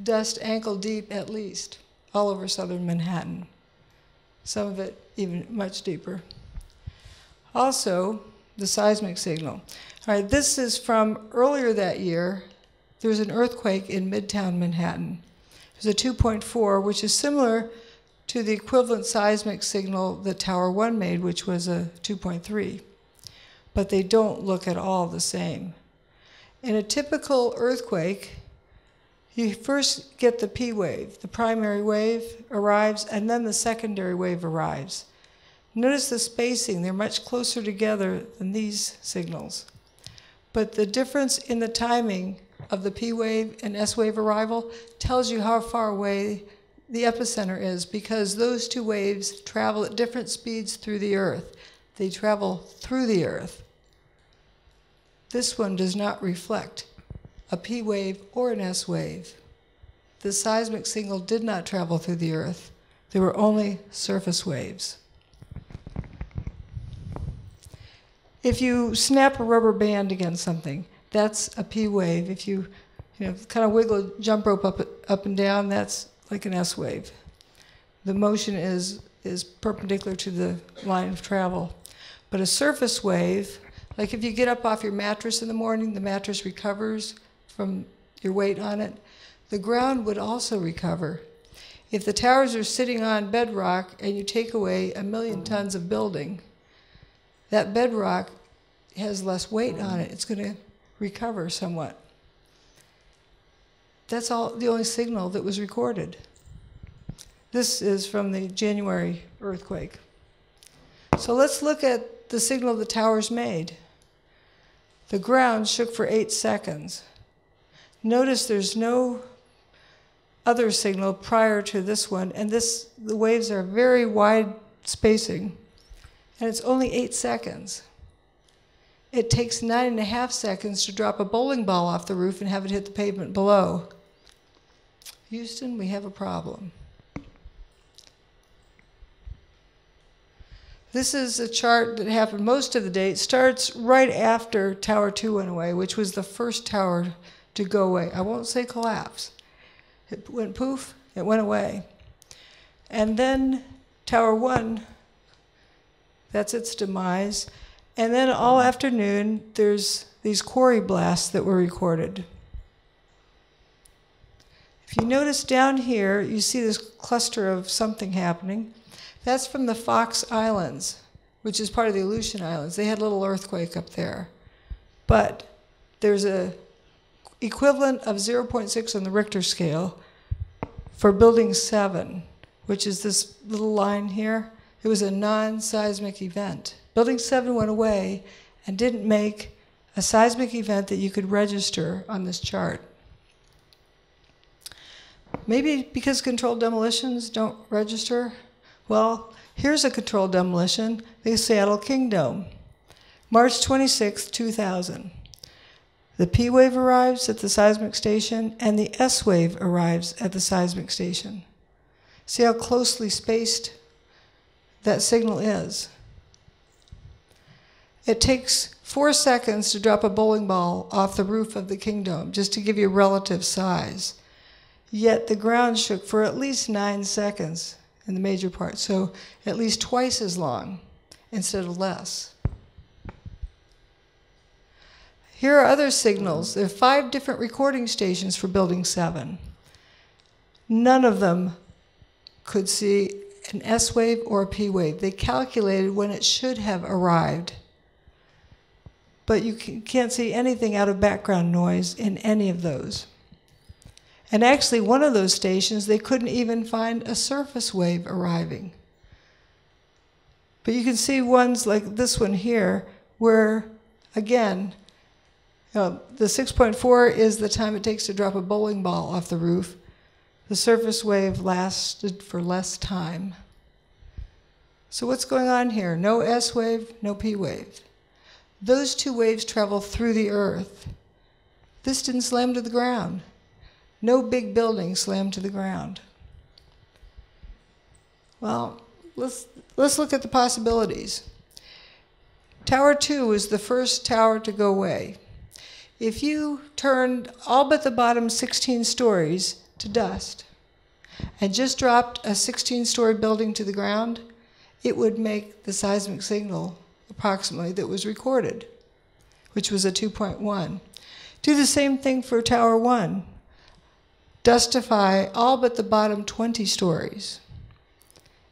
[SPEAKER 1] Dust ankle deep at least, all over southern Manhattan. Some of it even much deeper. Also, the seismic signal. All right, this is from earlier that year. There was an earthquake in Midtown Manhattan. It was a 2.4, which is similar to the equivalent seismic signal that Tower 1 made, which was a 2.3. But they don't look at all the same. In a typical earthquake, you first get the P wave. The primary wave arrives, and then the secondary wave arrives. Notice the spacing. They're much closer together than these signals. But the difference in the timing of the P wave and S wave arrival tells you how far away the epicenter is, because those two waves travel at different speeds through the Earth. They travel through the Earth. This one does not reflect a P wave or an S wave. The seismic signal did not travel through the Earth. There were only surface waves. If you snap a rubber band against something, that's a P wave. If you kind of wiggle a jump rope up and down, that's like an S wave. The motion is perpendicular to the line of travel. But a surface wave, like if you get up off your mattress in the morning, the mattress recovers from your weight on it, the ground would also recover. If the towers are sitting on bedrock and you take away 1 million tons of building, that bedrock has less weight on it. It's going to recover somewhat. That's the only signal that was recorded. This is from the January earthquake. So let's look at the signal the towers made. The ground shook for 8 seconds. Notice there's no other signal prior to this one, and the waves are very wide spacing, and it's only 8 seconds. It takes 9.5 seconds to drop a bowling ball off the roof and have it hit the pavement below. Houston, we have a problem. This is a chart that happened most of the day. It starts right after Tower 2 went away, which was the first tower to go away. I won't say collapse. It went poof, it went away. And then Tower 1, that's its demise. And then all afternoon, there's these quarry blasts that were recorded. If you notice down here, you see this cluster of something happening. That's from the Fox Islands, which is part of the Aleutian Islands. They had a little earthquake up there. But there's a equivalent of 0.6 on the Richter scale for Building 7, which is this little line here. It was a non-seismic event. Building 7 went away and didn't make a seismic event that you could register on this chart. Maybe because controlled demolitions don't register. Well, here's a controlled demolition, the Seattle King Dome, March 26, 2000. The P wave arrives at the seismic station, and the S wave arrives at the seismic station. See how closely spaced that signal is. It takes 4 seconds to drop a bowling ball off the roof of the King Dome, just to give you relative size. Yet the ground shook for at least 9 seconds in the major part, so at least twice as long instead of less. Here are other signals. There are 5 different recording stations for Building 7. None of them could see an S wave or a P wave. They calculated when it should have arrived. But you can't see anything out of background noise in any of those. And actually, one of those stations, they couldn't even find a surface wave arriving. But you can see ones like this one here, where, again, the 6.4 is the time it takes to drop a bowling ball off the roof. The surface wave lasted for less time. So what's going on here? No S wave, no P wave. Those 2 waves travel through the earth. This didn't slam to the ground. No big building slammed to the ground. Well, let's look at the possibilities. Tower 2 was the first tower to go away. If you turned all but the bottom 16 stories to dust and just dropped a 16-story building to the ground, it would make the seismic signal approximately that was recorded, which was a 2.1. Do the same thing for Tower 1. Dustify all but the bottom 20 stories,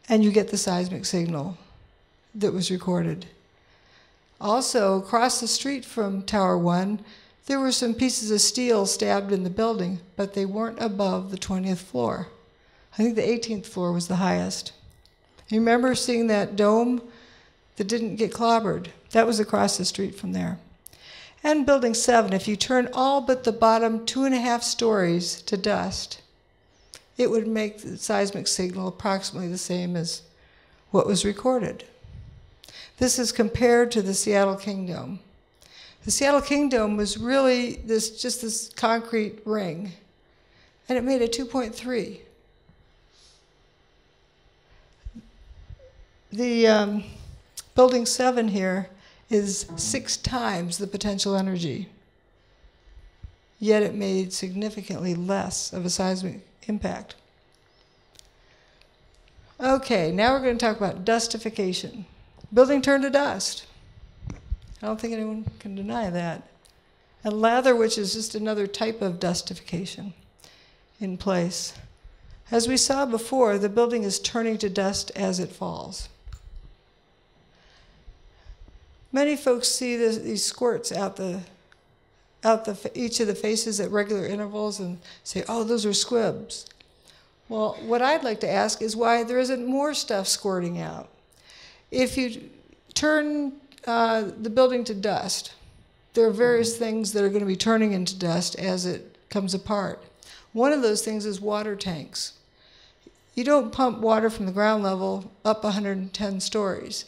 [SPEAKER 1] and you get the seismic signal that was recorded. Also, across the street from Tower 1, there were some pieces of steel stabbed in the building, but they weren't above the 20th floor. I think the 18th floor was the highest. You remember seeing that dome that didn't get clobbered? That was across the street from there. And Building 7, if you turn all but the bottom 2.5 stories to dust, it would make the seismic signal approximately the same as what was recorded. This is compared to the Seattle King Dome. The Seattle King Dome was really just this concrete ring, and it made a 2.3. The building 7 here is 6 times the potential energy, yet it made significantly less of a seismic impact. Okay, now we're going to talk about dustification. Building turned to dust. I don't think anyone can deny that. And lather, which is just another type of dustification in place. As we saw before, the building is turning to dust as it falls. Many folks see these squirts out each of the faces at regular intervals and say, oh, those are squibs. Well, what I'd like to ask is why there isn't more stuff squirting out. If you turn the building to dust, there are various things that are going to be turning into dust as it comes apart. One of those things is water tanks. You don't pump water from the ground level up 110 stories.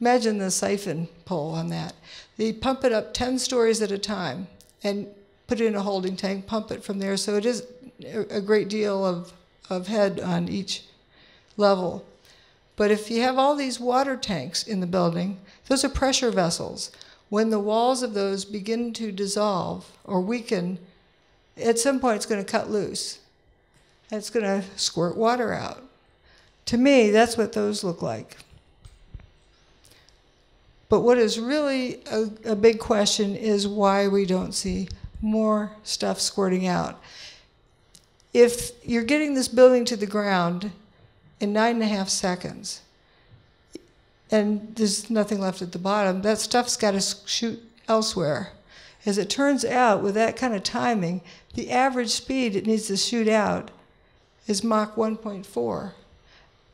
[SPEAKER 1] Imagine the siphon pole on that. You pump it up 10 stories at a time and put it in a holding tank, pump it from there. So it is a great deal of head on each level. But if you have all these water tanks in the building, those are pressure vessels. When the walls of those begin to dissolve or weaken, at some point it's going to cut loose. And it's going to squirt water out. To me, that's what those look like. But what is really a big question is why we don't see more stuff squirting out. If you're getting this building to the ground in 9.5 seconds, and there's nothing left at the bottom, that stuff's got to shoot elsewhere. As it turns out, with that kind of timing, the average speed it needs to shoot out is Mach 1.4.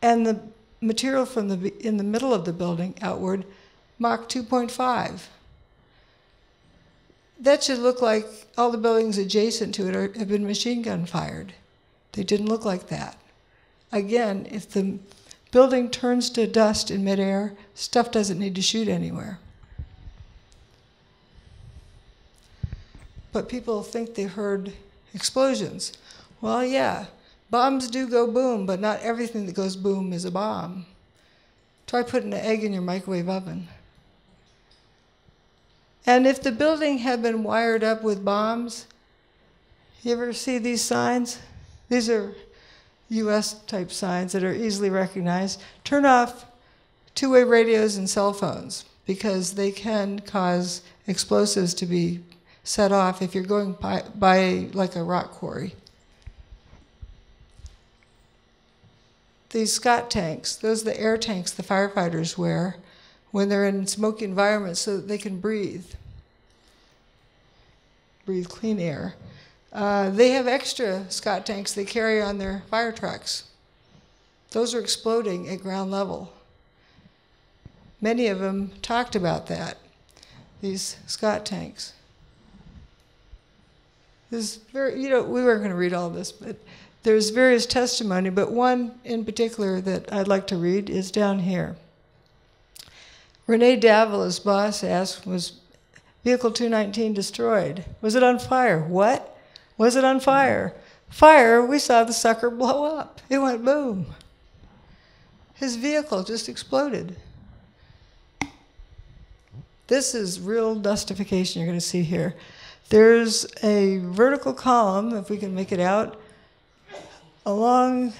[SPEAKER 1] And the material from in the middle of the building outward, Mach 2.5. That should look like all the buildings adjacent to it have been machine gun fired. They didn't look like that. Again, if the building turns to dust in midair, stuff doesn't need to shoot anywhere. But people think they've heard explosions. Well, yeah, bombs do go boom, but not everything that goes boom is a bomb. Try putting an egg in your microwave oven. And if the building had been wired up with bombs, you ever see these signs? These are US type signs that are easily recognized. Turn off two-way radios and cell phones because they can cause explosives to be set off if you're going by like a rock quarry. These Scott tanks, those are the air tanks the firefighters wear when they're in smoky environments so that they can breathe clean air. They have extra Scott tanks they carry on their fire trucks. Those are exploding at ground level. Many of them talked about that, these Scott tanks. There's we weren't going to read all this, but there's various testimony, but one in particular that I'd like to read is down here. Renee Davila's boss asked, was Vehicle 219 destroyed? Was it on fire? What? Was it on fire? Fire, we saw the sucker blow up. It went boom. His vehicle just exploded. This is real dustification you're going to see here. There's a vertical column, if we can make it out, along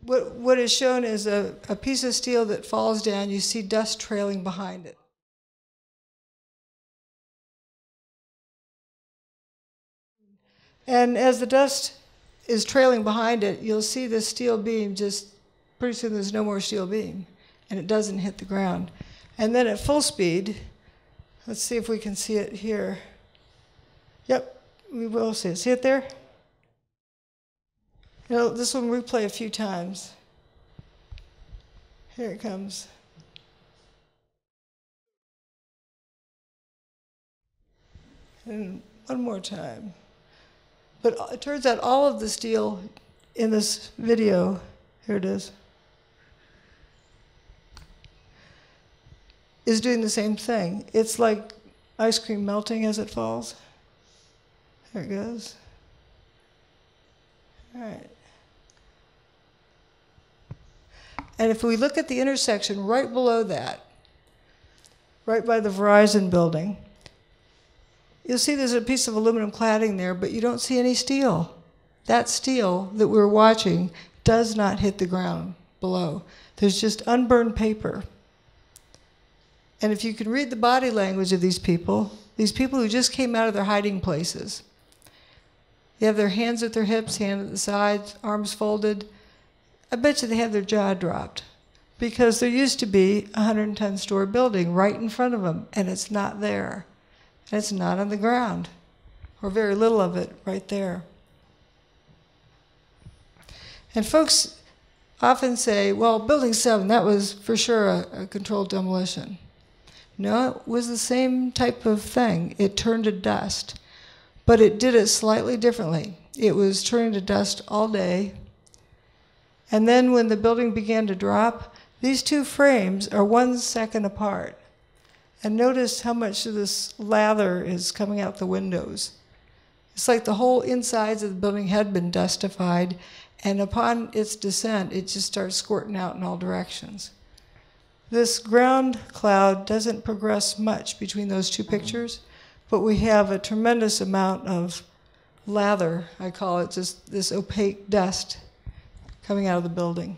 [SPEAKER 1] what is shown is a piece of steel that falls down. You see dust trailing behind it. And as the dust is trailing behind it, you'll see the steel beam just, pretty soon there's no more steel beam, and it doesn't hit the ground. And then at full speed, let's see if we can see it here. Yep, we will see it. See it there? This one replay a few times. Here it comes. And one more time. But it turns out all of the steel in this video, here it is doing the same thing. It's like ice cream melting as it falls. There it goes. All right. And if we look at the intersection right below that, right by the Verizon building, you'll see there's a piece of aluminum cladding there, but you don't see any steel. That steel that we're watching does not hit the ground below. There's just unburned paper. And if you can read the body language of these people who just came out of their hiding places, they have their hands at their hips, hands at the sides, arms folded. I bet you they have their jaw dropped because there used to be a 110-story building right in front of them, and it's not there. And it's not on the ground, or very little of it right there. And folks often say, well, Building 7, that was for sure a controlled demolition. No, it was the same type of thing. It turned to dust, but it did it slightly differently. It was turning to dust all day, and then when the building began to drop, these two frames are 1 second apart. And notice how much of this lather is coming out the windows. It's like the whole insides of the building had been dustified, and upon its descent, it just starts squirting out in all directions. This ground cloud doesn't progress much between those two pictures, but we have a tremendous amount of lather, I call it, just this opaque dust coming out of the building.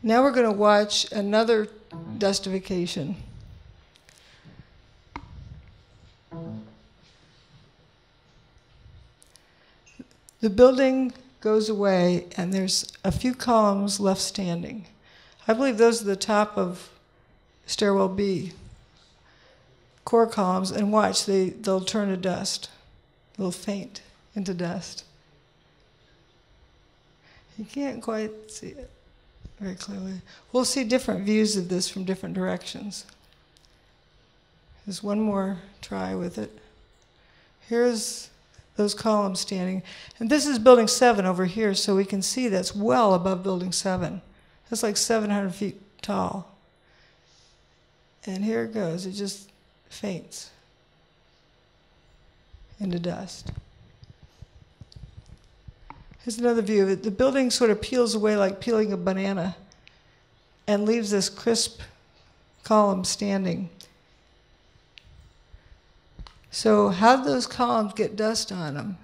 [SPEAKER 1] Now we're going to watch another dustification. The building goes away, and there's a few columns left standing. I believe those are the top of stairwell B, core columns, and watch, they'll turn to dust. They'll faint into dust. You can't quite see it very clearly. We'll see different views of this from different directions. There's one more try with it. Here's those columns standing. And this is Building 7 over here, so we can see that's well above Building 7. That's like 700 feet tall. And here it goes. It just faints into dust. Here's another view of it. The building sort of peels away like peeling a banana and leaves this crisp column standing. So how did those columns get dust on them?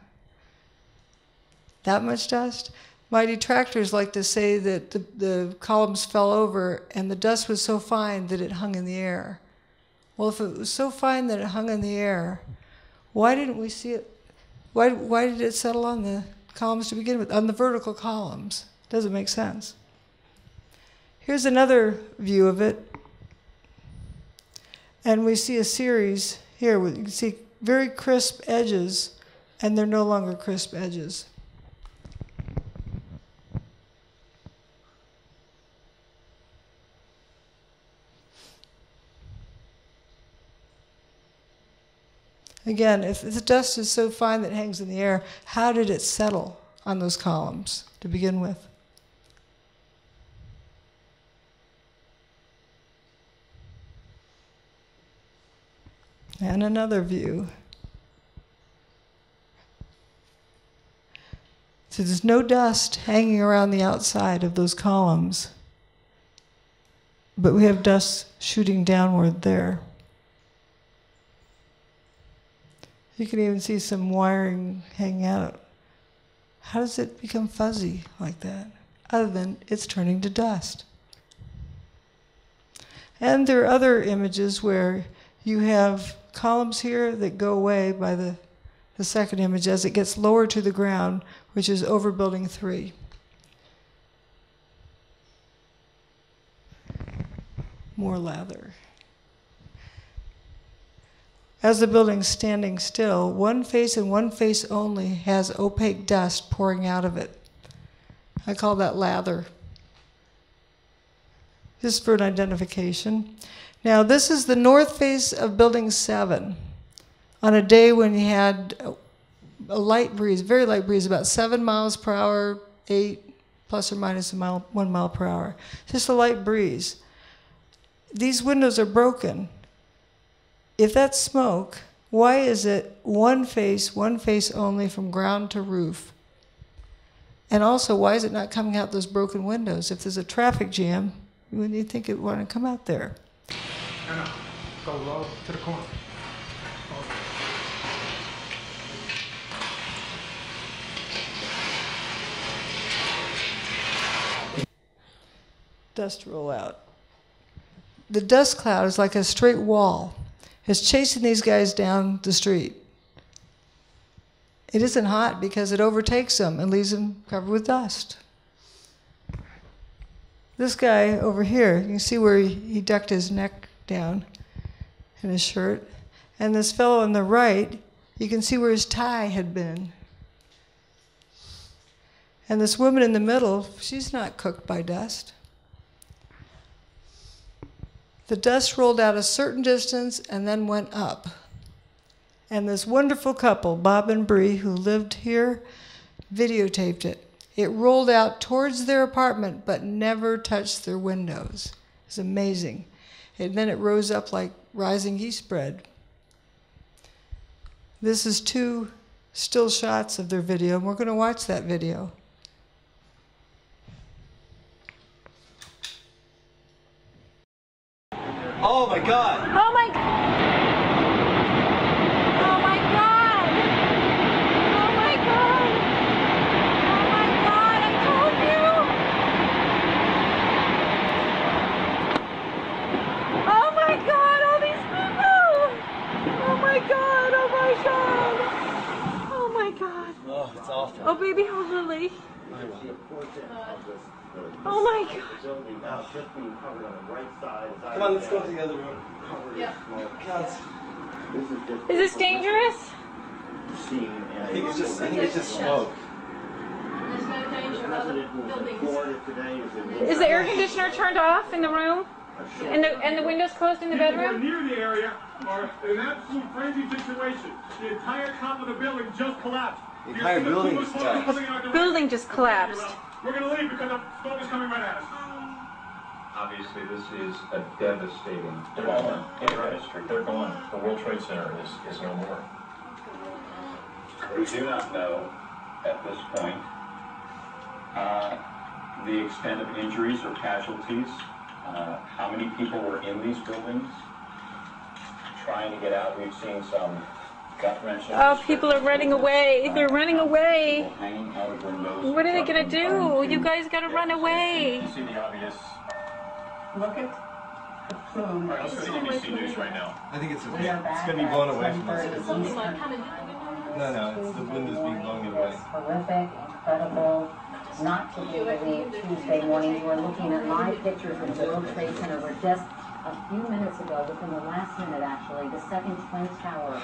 [SPEAKER 1] That much dust? My detractors like to say that the columns fell over and the dust was so fine that it hung in the air. Well, if it was so fine that it hung in the air, why didn't we see it? Why did it settle on the columns to begin with, on the vertical columns? Doesn't make sense. Here's another view of it. And we see a series here. You can see very crisp edges, and they're no longer crisp edges. Again, if the dust is so fine that it hangs in the air, how did it settle on those columns to begin with? And another view. So there's no dust hanging around the outside of those columns, but we have dust shooting downward there. You can even see some wiring hanging out. How does it become fuzzy like that? Other than it's turning to dust. And there are other images where you have columns here that go away by the second image as it gets lower to the ground, which is over Building 3. More lather. As the building's standing still, one face and one face only has opaque dust pouring out of it. I call that lather. Just for an identification. Now, this is the north face of Building 7. on a day when you had a light breeze, very light breeze, about 7 miles per hour, 8 plus or minus 1 mile per hour. Just a light breeze. These windows are broken. If that's smoke, why is it one face only from ground to roof? And also, why is it not coming out those broken windows? If there's a traffic jam, wouldn't you think it would want to come out there?
[SPEAKER 2] No, go low to the corner.
[SPEAKER 1] Dust roll out. The dust cloud is like a straight wall. It's chasing these guys down the street. It isn't hot because it overtakes them and leaves them covered with dust. This guy over here, you can see where he ducked his neck down in his shirt. And this fellow on the right, you can see where his tie had been. And this woman in the middle, she's not cooked by dust. The dust rolled out a certain distance and then went up. And this wonderful couple, Bob and Bree, who lived here, videotaped it. It rolled out towards their apartment, but never touched their windows. It's amazing. And then it rose up like rising yeast bread. This is 2 still shots of their video, and we're going to watch that video.
[SPEAKER 19] Oh my God!
[SPEAKER 16] Oh my God! Oh my God! Oh my God! Oh my God! I told you! Oh my God! All these people! Oh my God! Oh my God! Oh my God!
[SPEAKER 19] Oh, it's awful.
[SPEAKER 16] Oh baby, hold Lily. Oh my God!
[SPEAKER 19] Come on, let's go to the other room.
[SPEAKER 16] Yeah.
[SPEAKER 19] God.
[SPEAKER 16] Is this dangerous?
[SPEAKER 19] I think it's just smoke.
[SPEAKER 16] There's no danger about the buildings. Is the air conditioner turned off in the room? And the windows closed in the bedroom?
[SPEAKER 20] Near the area are an absolute crazy situation. The entire top of the building just collapsed.
[SPEAKER 19] The entire building just collapsed.
[SPEAKER 16] Building just collapsed.
[SPEAKER 20] We're going to leave because the smoke is coming right at us.
[SPEAKER 21] Obviously, this is a devastating development in our district. They're gone. The World Trade Center is no more. We do not know at this point the extent of injuries or casualties, how many people were in these buildings trying to get out. We've seen some gut-wrenching.
[SPEAKER 16] Oh, people are running away. They're running away.
[SPEAKER 21] Hanging out of windows.
[SPEAKER 16] What are they going to do? You guys got to run away.
[SPEAKER 21] You see the obvious.
[SPEAKER 22] Look at the plume.
[SPEAKER 21] All right, let's go to ABC News right now.
[SPEAKER 19] I think it's going to be blown away from us. No, it's the wind is being blown away.
[SPEAKER 22] Horrific, incredible, not to be believed. Tuesday morning, we're looking at live pictures of the World Trade Center where just a few minutes ago, within the last minute actually, the second Twin Tower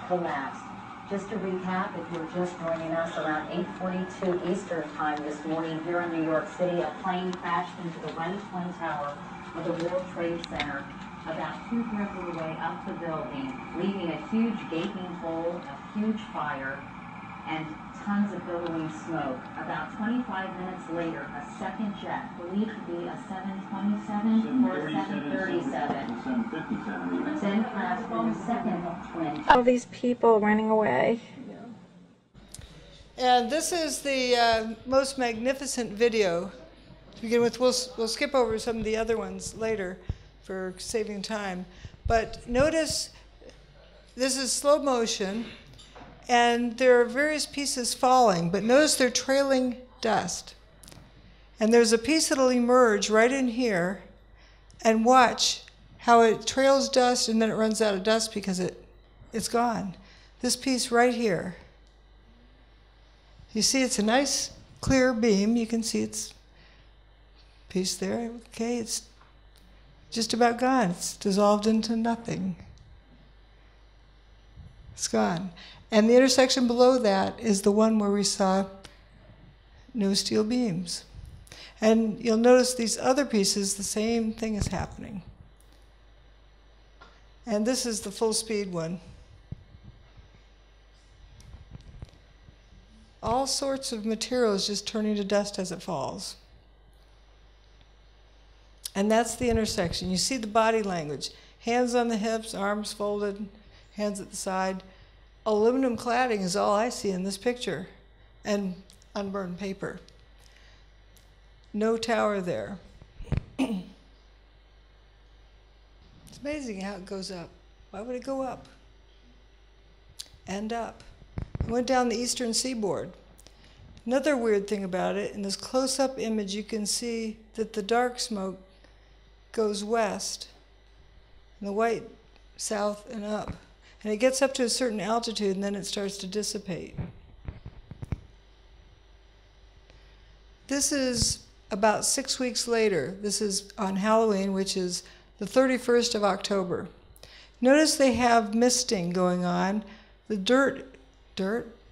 [SPEAKER 22] collapsed. Just to recap, if you're just joining us, around 8:42 Eastern Time this morning here in New York City, a plane crashed into the right Twin Tower of the World Trade Center about 2/3 of the way up the building, leaving a huge gaping hole, a huge fire, and tons of billowing smoke. About 25 minutes later, a second jet, believed to be a 727 or a 737, then crashed in the second twin.
[SPEAKER 16] All these people running away.
[SPEAKER 1] And this is the most magnificent video. To begin with, we'll skip over some of the other ones later for saving time. But notice this is slow motion, and there are various pieces falling, but notice they're trailing dust. And there's a piece that'll emerge right in here, and watch how it trails dust and then it runs out of dust because it's gone. This piece right here. You see it's a nice clear beam. You can see it's piece there. Okay, it's just about gone. It's dissolved into nothing. It's gone. And the intersection below that is the one where we saw no steel beams. And you'll notice these other pieces, the same thing is happening. And this is the full speed one. all sorts of materials just turning to dust as it falls. And that's the intersection. You see the body language. Hands on the hips, arms folded, hands at the side. Aluminum cladding is all I see in this picture, and unburned paper. No tower there. It's amazing how it goes up. Why would it go up? And up. It went down the eastern seaboard. Another weird thing about it, in this close-up image, you can see that the dark smoke goes west, and the white south and up. And it gets up to a certain altitude, and then it starts to dissipate. This is about 6 weeks later. This is on Halloween, which is the 31st of October. Notice they have misting going on. The dirt,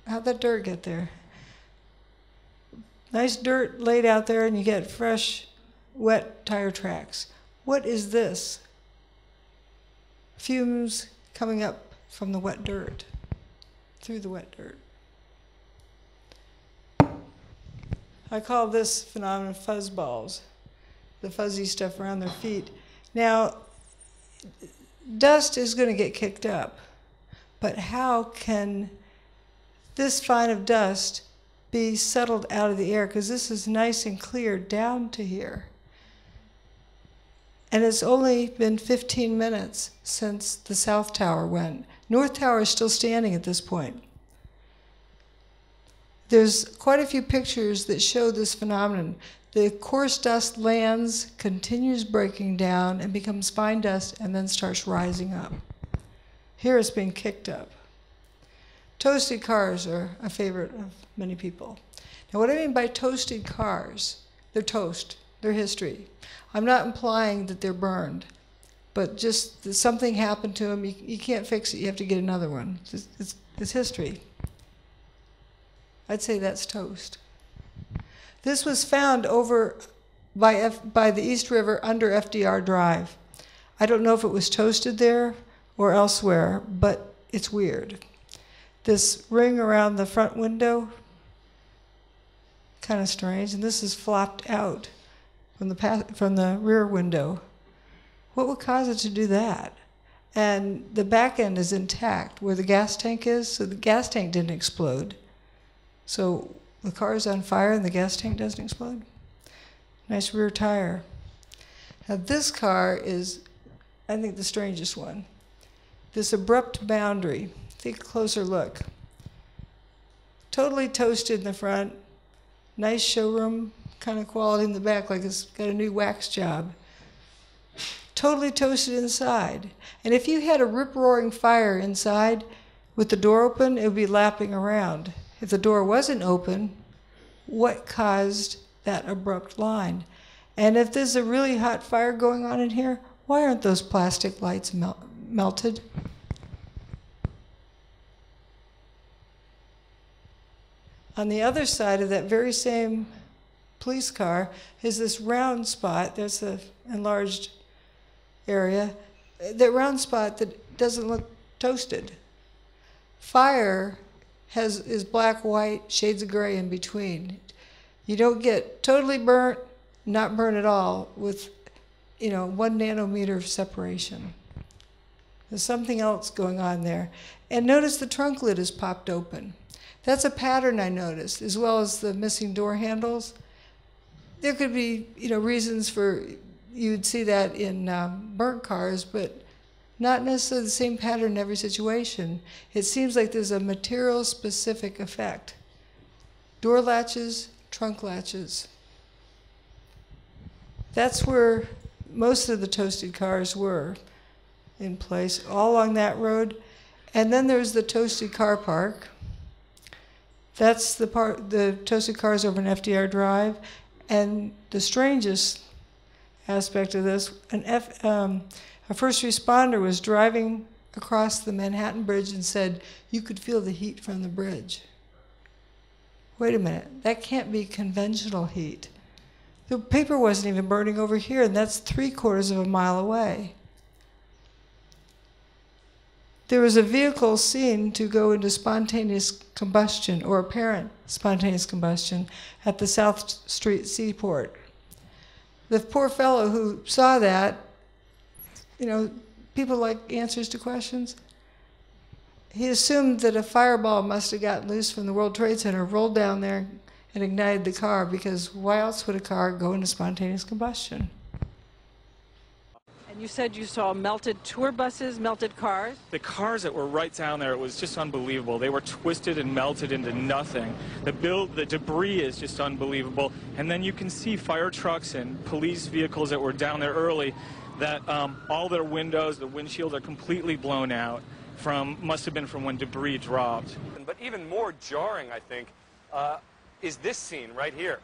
[SPEAKER 1] how'd that dirt get there? Nice dirt laid out there, and you get fresh, wet tire tracks. What is this? Fumes coming up from the wet dirt, through the wet dirt. I call this phenomenon fuzzballs, the fuzzy stuff around their feet. Now, dust is going to get kicked up, but how can this fine of dust be settled out of the air? Because this is nice and clear down to here. And it's only been 15 minutes since the South Tower went. North Tower is still standing at this point. There's quite a few pictures that show this phenomenon. The coarse dust lands, continues breaking down, and becomes fine dust, and then starts rising up. Here it's being kicked up. Toasted cars are a favorite of many people. Now, what I mean by toasted cars, they're toast, they're history. I'm not implying that they're burned, but just that something happened to them. You can't fix it. You have to get another one. It's history. I'd say that's toast. This was found over by the East River under FDR Drive. I don't know if it was toasted there or elsewhere, but it's weird. This ring around the front window, kind of strange, and this is flopped out from the rear window. What would cause it to do that? And the back end is intact where the gas tank is, so the gas tank didn't explode. So the car is on fire and the gas tank doesn't explode. Nice rear tire. Now this car is, I think, the strangest one. This abrupt boundary. Take a closer look. Totally toasted in the front. Nice showroom kind of quality in the back, like it's got a new wax job. Totally toasted inside. And if you had a rip-roaring fire inside with the door open, it would be lapping around. If the door wasn't open, what caused that abrupt line? And if there's a really hot fire going on in here, why aren't those plastic lights melted? On the other side of that very same police car is this round spot. There's an enlarged area. That round spot that doesn't look toasted. Fire is black, white, shades of gray in between. You don't get totally burnt, not burnt at all, with 1 nanometer of separation. There's something else going on there. And notice the trunk lid is popped open. That's a pattern I noticed, as well as the missing door handles. There could be, reasons for you'd see that in burnt cars, but not necessarily the same pattern in every situation. It seems like there's a material-specific effect. Door latches, trunk latches. That's where most of the toasted cars were in place, all along that road. And then there's the toasted car park. That's the toasted cars over in FDR Drive. And the strangest aspect of this, a first responder was driving across the Manhattan Bridge and said, you could feel the heat from the bridge. Wait a minute, that can't be conventional heat. The paper wasn't even burning over here, and that's 3/4 of a mile away. There was a vehicle seen to go into spontaneous combustion, or apparent spontaneous combustion, at the South Street Seaport. The poor fellow who saw that, you know, people like answers to questions. He assumed that a fireball must have gotten loose from the World Trade Center, rolled down there, and ignited the car, because why else would a car go into spontaneous combustion?
[SPEAKER 3] You said you saw melted tour buses, melted cars?
[SPEAKER 4] The cars that were right down there, it was just unbelievable. They were twisted and melted into nothing. The debris is just unbelievable. And then you can see fire trucks and police vehicles that were down there early that all their windows, the windshields are completely blown out must have been from when debris dropped.
[SPEAKER 23] But even more jarring, I think, is this scene right here.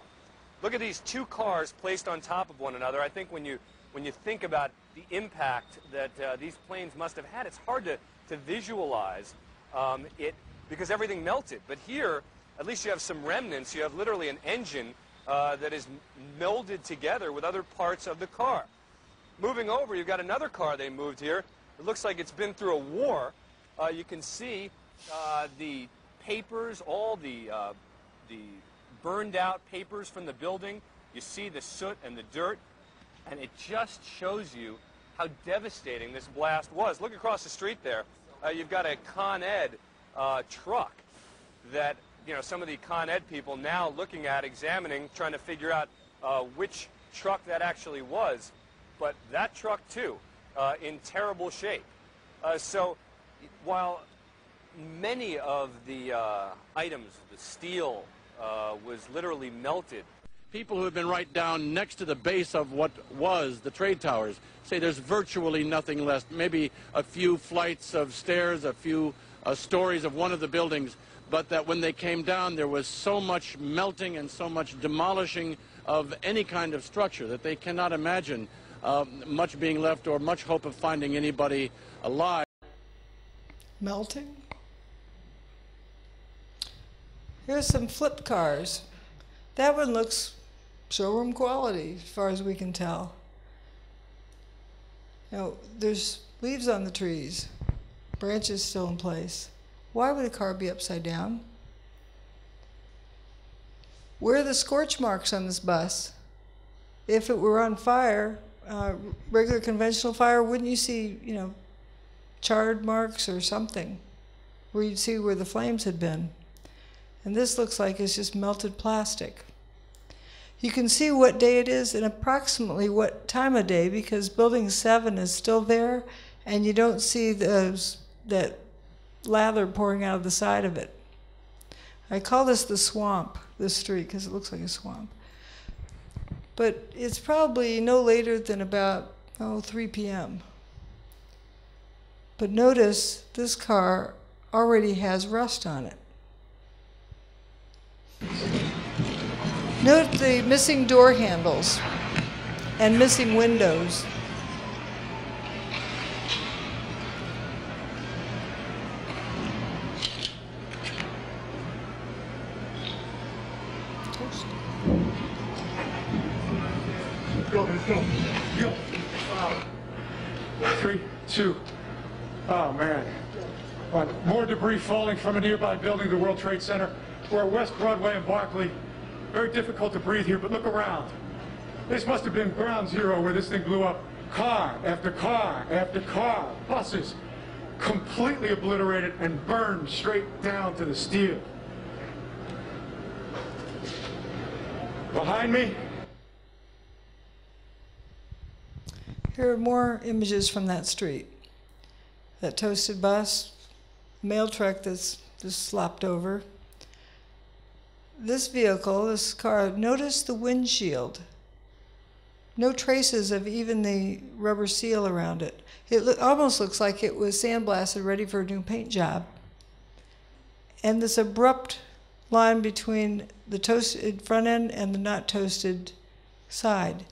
[SPEAKER 23] Look at these two cars placed on top of one another. I think when you think about the impact that these planes must have had, it's hard to visualize it because everything melted. But here, at least you have some remnants. You have literally an engine that is melded together with other parts of the car. Moving over, you've got another car they moved here. It looks like it's been through a war. You can see the papers, all the burned out papers from the building. You see the soot and the dirt. And it just shows you how devastating this blast was. Look across the street there. You've got a Con Ed truck that, you know, some of the Con Ed people now looking at, examining, trying to figure out which truck that actually was. But that truck, too, in terrible shape. So while many of the items, the steel, was literally melted,
[SPEAKER 24] people who have been right down next to the base of what was the trade towers say there's virtually nothing left, maybe a few flights of stairs, a few stories of one of the buildings, but that when they came down there was so much melting and so much demolishing of any kind of structure that they cannot imagine much being left or much hope of finding anybody alive.
[SPEAKER 1] Melting? Here's some flip cars. That one looks showroom quality, as far as we can tell. Now, there's leaves on the trees, branches still in place. Why would a car be upside down? Where are the scorch marks on this bus? If it were on fire, regular conventional fire, wouldn't you see, you know, charred marks or something, where you'd see where the flames had been? And this looks like it's just melted plastic. You can see what day it is and approximately what time of day, because building 7 is still there and you don't see that lather pouring out of the side of it. I call this the swamp, this street, because it looks like a swamp. But it's probably no later than about 3 p.m. But notice this car already has rust on it. Note the missing door handles and missing windows.
[SPEAKER 20] Go, let's go. Go. 3, 2. Oh, man. More debris falling from a nearby building, the World Trade Center. We're at West Broadway and Barclay. Very difficult to breathe here, but look around. This must have been ground zero where this thing blew up. Car after car after car, buses, completely obliterated and burned straight down to the steel. Behind me.
[SPEAKER 1] Here are more images from that street. That toasted bus, mail truck that's just slopped over. This vehicle, this car, notice the windshield. No traces of even the rubber seal around it. It almost looks like it was sandblasted, ready for a new paint job. And this abrupt line between the toasted front end and the not toasted side.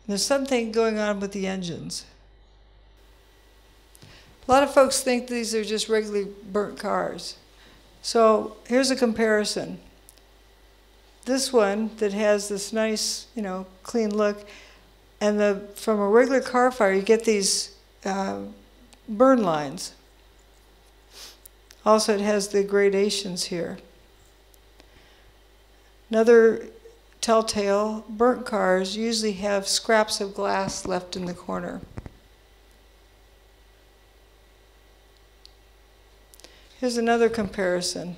[SPEAKER 1] There's something going on with the engines. A lot of folks think these are just regularly burnt cars. So here's a comparison. This one that has this nice, you know, clean look, and from a regular car fire, you get these burn lines. Also, it has the gradations here. Another telltale, burnt cars usually have scraps of glass left in the corner. Here's another comparison.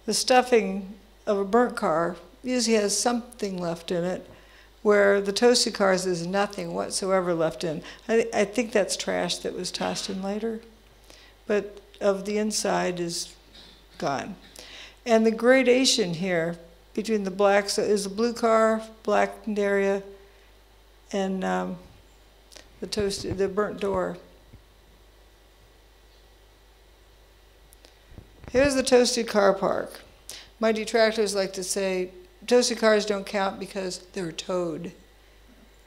[SPEAKER 1] The stuffing of a burnt car usually has something left in it, where the toasted cars there's nothing whatsoever left in. I think that's trash that was tossed in later, but of the inside is gone. And the gradation here between the blacks is the blue car, blackened area, and the burnt door. Here's the toasted car park. My detractors like to say toasted cars don't count because they're towed.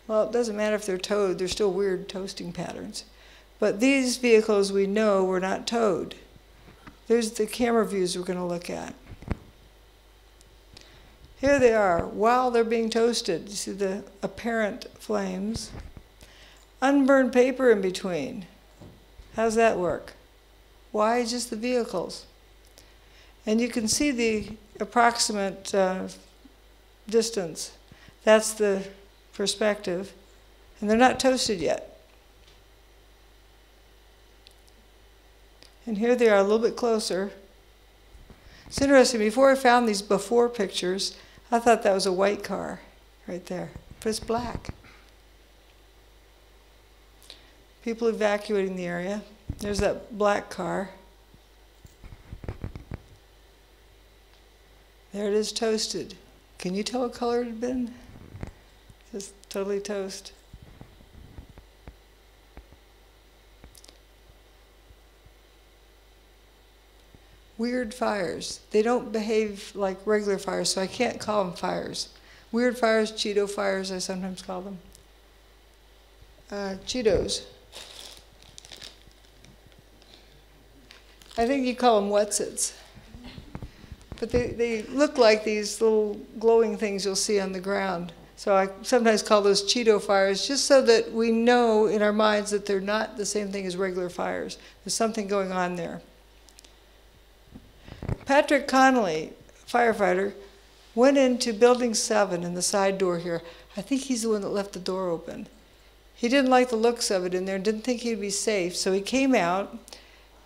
[SPEAKER 1] Well, it doesn't matter if they're towed, they're still weird toasting patterns. But these vehicles we know were not towed. There's the camera views we're going to look at. Here they are, while they're being toasted. You see the apparent flames. Unburned paper in between. How's that work? Why just the vehicles? And you can see the approximate distance. That's the perspective. And they're not toasted yet. And here they are a little bit closer. It's interesting, before I found these before pictures, I thought that was a white car right there, but it's black. People evacuating the area. There's that black car. There it is, toasted. Can you tell what color it had been? Just totally toast. Weird fires. They don't behave like regular fires, so I can't call them fires. Weird fires, Cheeto fires, I sometimes call them. Cheetos. I think you call them Wetsits. But they look like these little glowing things you'll see on the ground. So I sometimes call those Cheeto fires, just so that we know in our minds that they're not the same thing as regular fires. There's something going on there. Patrick Connolly, firefighter, went into building 7 in the side door here. I think he's the one that left the door open. He didn't like the looks of it in there and didn't think he'd be safe, so he came out.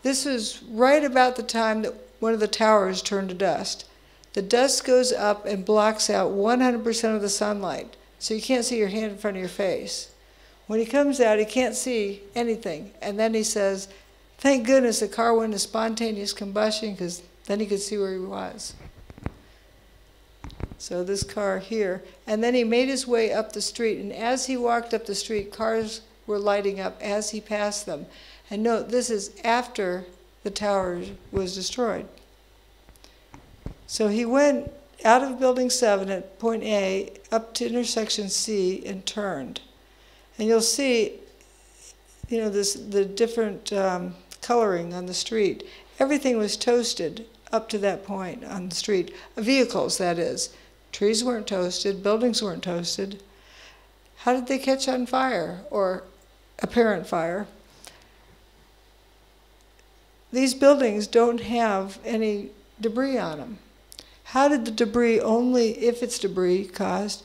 [SPEAKER 1] This was right about the time that one of the towers turned to dust. The dust goes up and blocks out 100% of the sunlight, so you can't see your hand in front of your face. When he comes out, he can't see anything, and then he says, thank goodness the car went into spontaneous combustion, because then he could see where he was. So this car here, and then he made his way up the street, and as he walked up the street, cars were lighting up as he passed them. And note, this is after the tower was destroyed. So he went out of building 7 at point A up to intersection C and turned. And you'll see, you know, the different coloring on the street. Everything was toasted up to that point on the street. Vehicles, that is. Trees weren't toasted, buildings weren't toasted. How did they catch on fire, or apparent fire? These buildings don't have any debris on them. How did the debris only, if it's debris caused,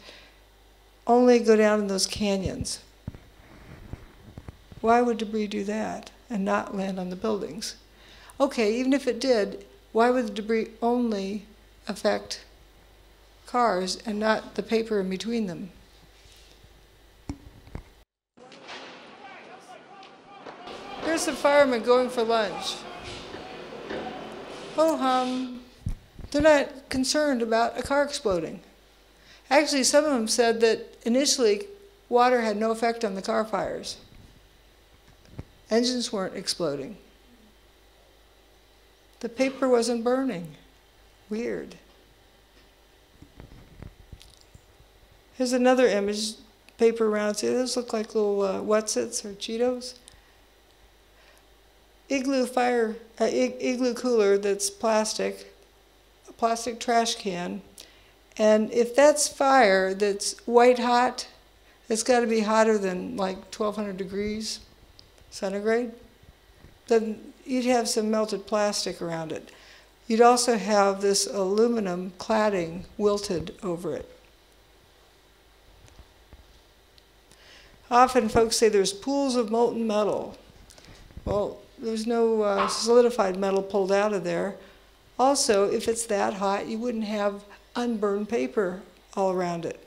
[SPEAKER 1] only go down in those canyons? Why would debris do that and not land on the buildings? Okay, even if it did, why would the debris only affect cars and not the paper in between them? Here's some firemen going for lunch. Ho hum. They're not concerned about a car exploding. Actually, some of them said that initially water had no effect on the car fires. Engines weren't exploding. The paper wasn't burning. Weird. Here's another image, paper around. See, those look like little Wetsits or Cheetos. Igloo cooler that's plastic, a plastic trash can. And if that's fire that's white hot, it's got to be hotter than like 1,200 degrees centigrade. then you'd have some melted plastic around it. You'd also have this aluminum cladding wilted over it. Often folks say there's pools of molten metal. Well, there's no solidified metal pulled out of there. Also, if it's that hot, you wouldn't have unburned paper all around it.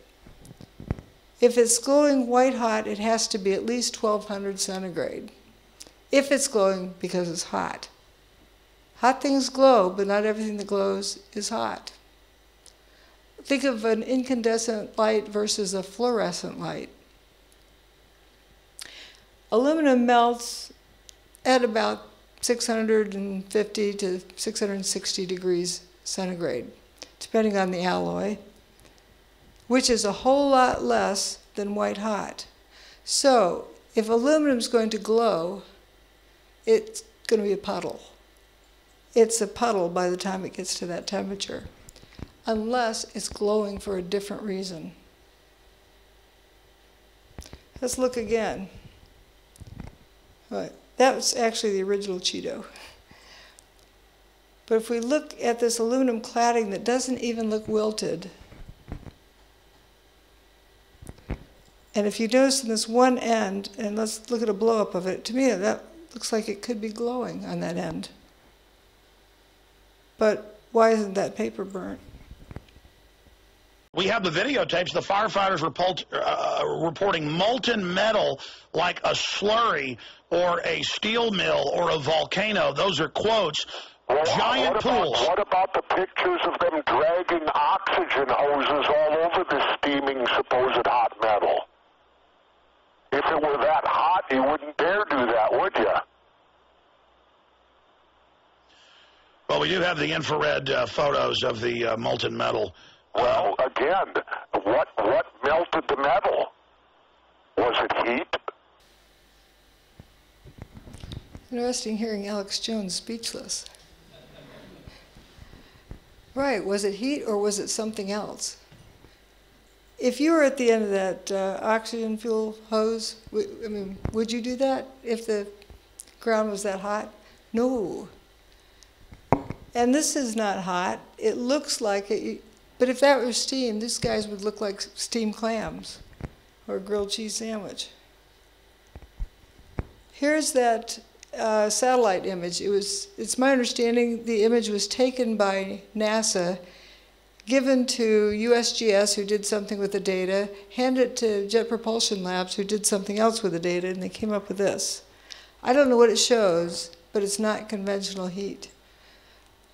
[SPEAKER 1] If it's glowing white hot, it has to be at least 1200 centigrade. If it's glowing because it's hot. Hot things glow, but not everything that glows is hot. Think of an incandescent light versus a fluorescent light. Aluminum melts at about 650 to 660 degrees centigrade, depending on the alloy, which is a whole lot less than white hot. So if aluminum is going to glow, it's going to be a puddle. It's a puddle by the time it gets to that temperature, unless it's glowing for a different reason. Let's look again. Right. That was actually the original Cheeto. But if we look at this aluminum cladding that doesn't even look wilted, and if you notice in this one end, and let's look at a blow-up of it, to me that looks like it could be glowing on that end. But why isn't that paper burnt?
[SPEAKER 5] We have the videotapes. The firefighters reporting molten metal like a slurry or a steel mill or a volcano. Those are quotes. Giant pools.
[SPEAKER 7] What about the pictures of them dragging oxygen hoses all over this steaming supposed hot metal? If it were that hot, you wouldn't dare do that, would you?
[SPEAKER 5] Well, we do have the infrared photos of the molten metal.
[SPEAKER 7] Well, again, what melted the metal? Was it heat?
[SPEAKER 1] Interesting hearing Alex Jones speechless. Right, was it heat or was it something else? If you were at the end of that oxygen fuel hose, I mean, would you do that if the ground was that hot? No. And this is not hot. It looks like it. But if that were steam, these guys would look like steamed clams or a grilled cheese sandwich. Here's that satellite image. It's my understanding the image was taken by NASA, given to USGS, who did something with the data, handed to Jet Propulsion Labs, who did something else with the data, and they came up with this. I don't know what it shows, but it's not conventional heat.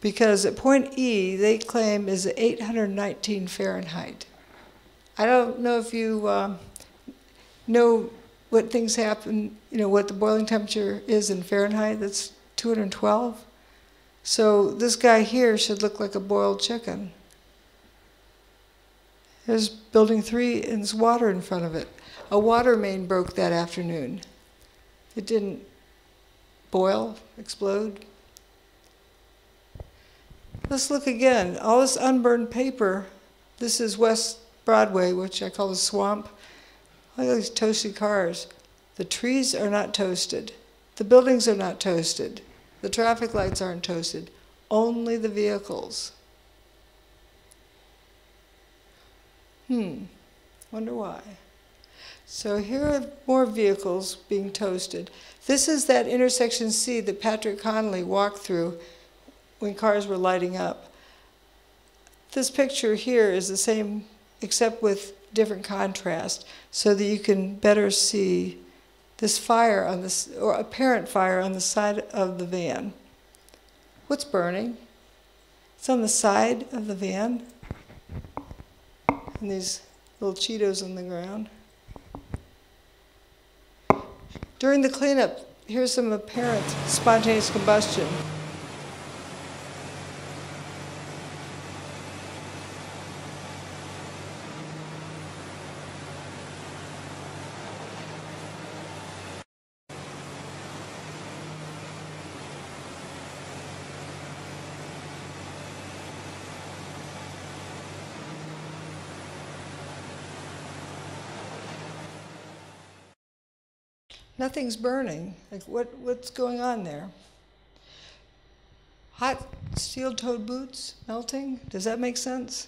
[SPEAKER 1] Because at point E, they claim is 819 Fahrenheit. I don't know if you know what things happen, what the boiling temperature is in Fahrenheit. That's 212. So this guy here should look like a boiled chicken. There's building 3 and there's water in front of it. A water main broke that afternoon. It didn't boil, explode. Let's look again. All this unburned paper, this is West Broadway, which I call the swamp. Look at these toasted cars. The trees are not toasted. The buildings are not toasted. The traffic lights aren't toasted. Only the vehicles. Wonder why. So here are more vehicles being toasted. This is that intersection C that Patrick Connolly walked through when cars were lighting up. This picture here is the same, except with different contrast, so that you can better see this fire on this, or apparent fire on the side of the van. What's burning? It's on the side of the van. And these little Cheetos on the ground. During the cleanup, here's some apparent spontaneous combustion. Nothing's burning. Like what's going on there? Hot steel-toed boots melting? Does that make sense?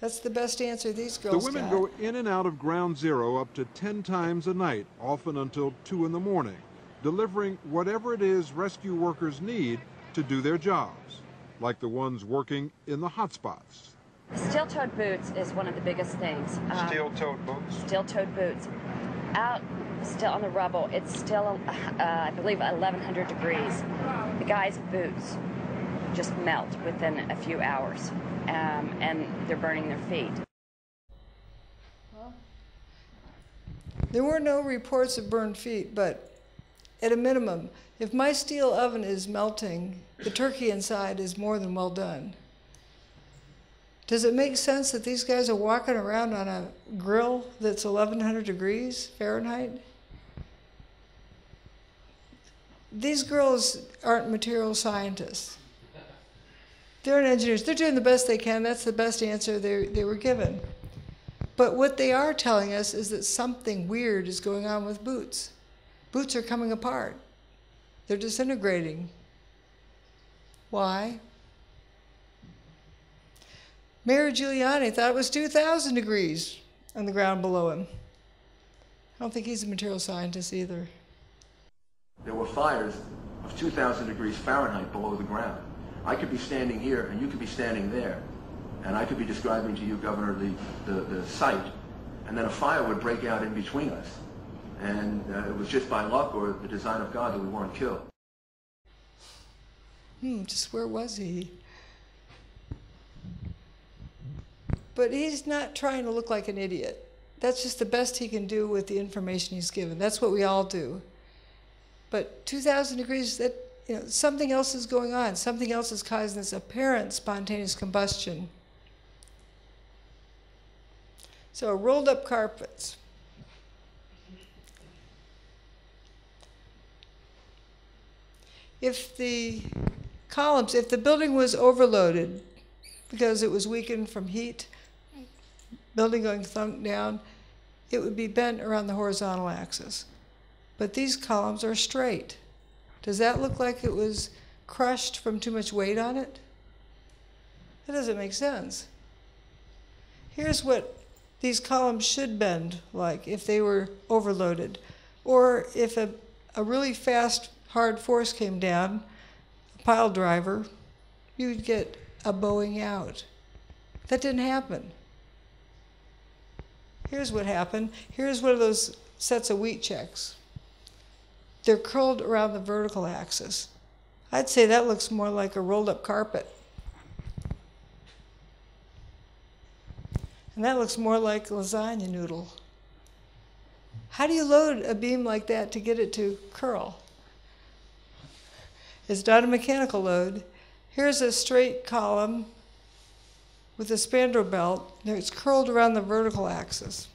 [SPEAKER 1] That's the best answer these girls
[SPEAKER 8] The women
[SPEAKER 1] got.
[SPEAKER 8] go in and out of Ground Zero up to 10 times a night, often until 2 in the morning, delivering whatever it is rescue workers need to do their jobs, like the ones working in the hotspots.
[SPEAKER 9] Steel-toed boots is one of the biggest things.
[SPEAKER 8] Steel-toed boots?
[SPEAKER 9] Steel-toed boots. Out still on the rubble, it's still, I believe, 1,100 degrees. The guys' boots just melt within a few hours, and they're burning their feet.
[SPEAKER 1] There were no reports of burned feet, but at a minimum, if my steel oven is melting, the turkey inside is more than well done. Does it make sense that these guys are walking around on a grill that's 1,100 degrees Fahrenheit? These girls aren't material scientists. They're engineers. They're doing the best they can. That's the best answer they were given. But what they are telling us is that something weird is going on with boots. Boots are coming apart. They're disintegrating. Why? Mayor Giuliani thought it was 2,000 degrees on the ground below him. I don't think he's a material scientist either.
[SPEAKER 10] There were fires of 2,000 degrees Fahrenheit below the ground. I could be standing here and you could be standing there, and I could be describing to you, Governor, the site, and then a fire would break out in between us. And it was just by luck or the design of God that we weren't killed.
[SPEAKER 1] Just where was he? But he's not trying to look like an idiot. That's just the best he can do with the information he's given. That's what we all do. But 2,000 degrees, that, something else is going on. Something else is causing this apparent spontaneous combustion. So rolled up carpets. If the columns, if the building was overloaded because it was weakened from heat, building going thunk down, it would be bent around the horizontal axis. But these columns are straight. Does that look like it was crushed from too much weight on it? That doesn't make sense. Here's what these columns should bend like if they were overloaded. Or if a really fast, hard force came down, a pile driver, you'd get a bowing out. That didn't happen. Here's what happened. Here's one of those sets of wheat checks. They're curled around the vertical axis. I'd say that looks more like a rolled up carpet. And that looks more like a lasagna noodle. How do you load a beam like that to get it to curl? It's not a mechanical load. Here's a straight column with a spandrel belt. It's curled around the vertical axis.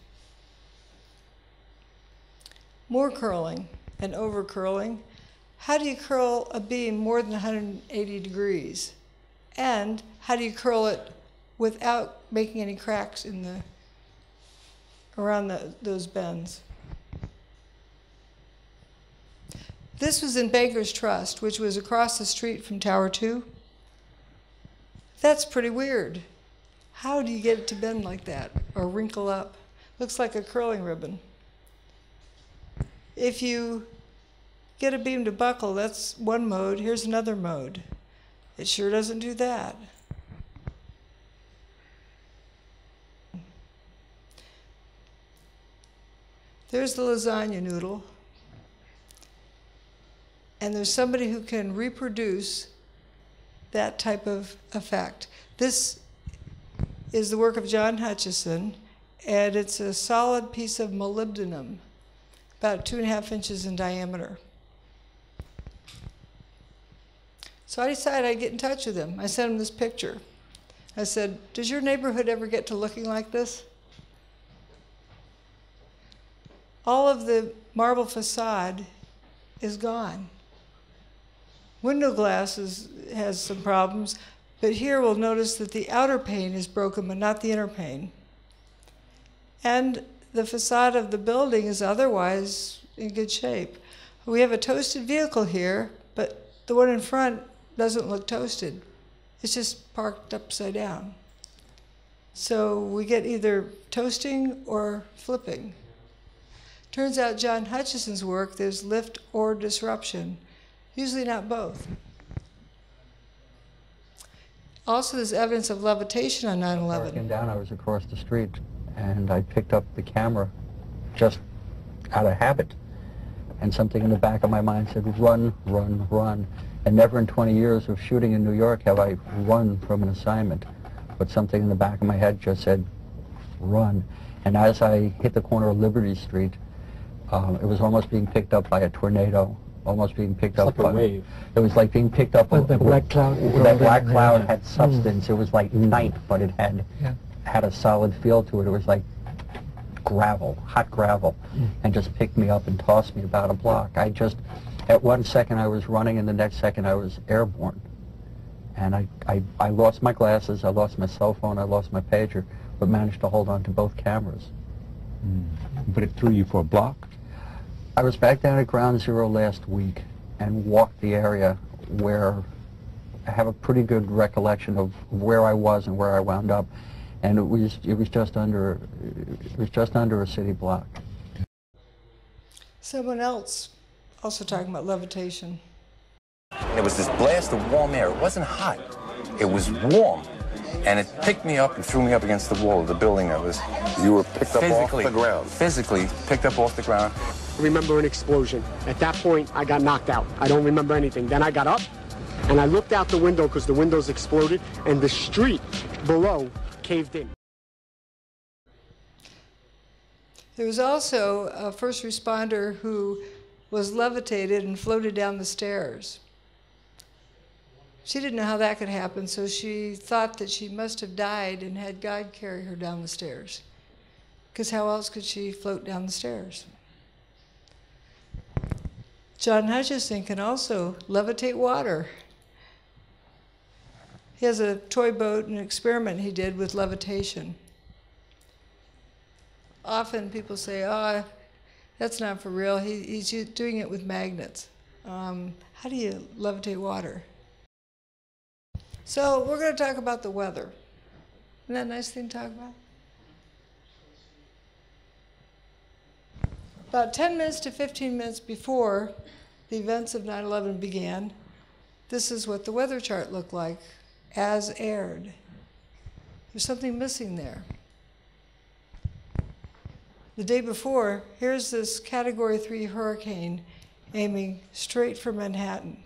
[SPEAKER 1] More curling and over curling. How do you curl a beam more than 180 degrees? And how do you curl it without making any cracks in the around those bends? This was in Bankers Trust, which was across the street from Tower 2. That's pretty weird. How do you get it to bend like that or wrinkle up? Looks like a curling ribbon. If you get a beam to buckle, that's one mode. Here's another mode. It sure doesn't do that. There's the lasagna noodle. And there's somebody who can reproduce that type of effect. This is the work of John Hutchinson, and it's a solid piece of molybdenum, about 2.5 inches in diameter. So I decided I'd get in touch with him. I sent him this picture. I said, does your neighborhood ever get to looking like this? All of the marble facade is gone. Window glass has some problems, but here we'll notice that the outer pane is broken, but not the inner pane. And the facade of the building is otherwise in good shape. We have a toasted vehicle here, but the one in front doesn't look toasted. It's just parked upside down. So we get either toasting or flipping. Turns out John Hutchinson's work, there's lift or disruption, usually not both. Also, there's evidence of levitation on 9/11.
[SPEAKER 12] Working down, I was across the street, and I picked up the camera just out of habit. And something in the back of my mind said, run, run, run. And never in 20 years of shooting in New York have I run from an assignment. But something in the back of my head just said, run. And as I hit the corner of Liberty Street, it was almost being picked up by a tornado, almost being picked up by a wave. It was like being picked up.
[SPEAKER 13] The black cloud.
[SPEAKER 12] That black cloud had substance. It was like night, but it had a solid feel to it. It was like gravel, hot gravel, and just picked me up and tossed me about a block. At one second I was running, and the next second I was airborne. And I lost my glasses, I lost my cell phone, I lost my pager, but managed to hold on to both cameras.
[SPEAKER 13] But it threw you for a block?
[SPEAKER 12] I was back down at Ground Zero last week and walked the area where I have a pretty good recollection of where I was and where I wound up, and it was just under a city block.
[SPEAKER 1] Someone else also talking about levitation.
[SPEAKER 14] There was this blast of warm air. It wasn't hot. It was warm. And it picked me up and threw me up against the wall of the building that was...
[SPEAKER 15] You were picked up off the ground?
[SPEAKER 14] Physically picked up off the ground.
[SPEAKER 25] I remember an explosion. At that point, I got knocked out. I don't remember anything. Then I got up, and I looked out the window because the windows exploded, and the street below caved in.
[SPEAKER 1] There was also a first responder who was levitated and floated down the stairs. She didn't know how that could happen, so she thought that she must have died and had God carry her down the stairs. Because how else could she float down the stairs? John Hutchinson can also levitate water. He has a toy boat and an experiment he did with levitation. Often people say, oh, that's not for real. He's doing it with magnets. How do you levitate water? So we're going to talk about the weather. Isn't that a nice thing to talk about? About 10 minutes to 15 minutes before the events of 9/11 began, this is what the weather chart looked like as aired. There's something missing there. The day before, here's this Category 3 hurricane aiming straight for Manhattan.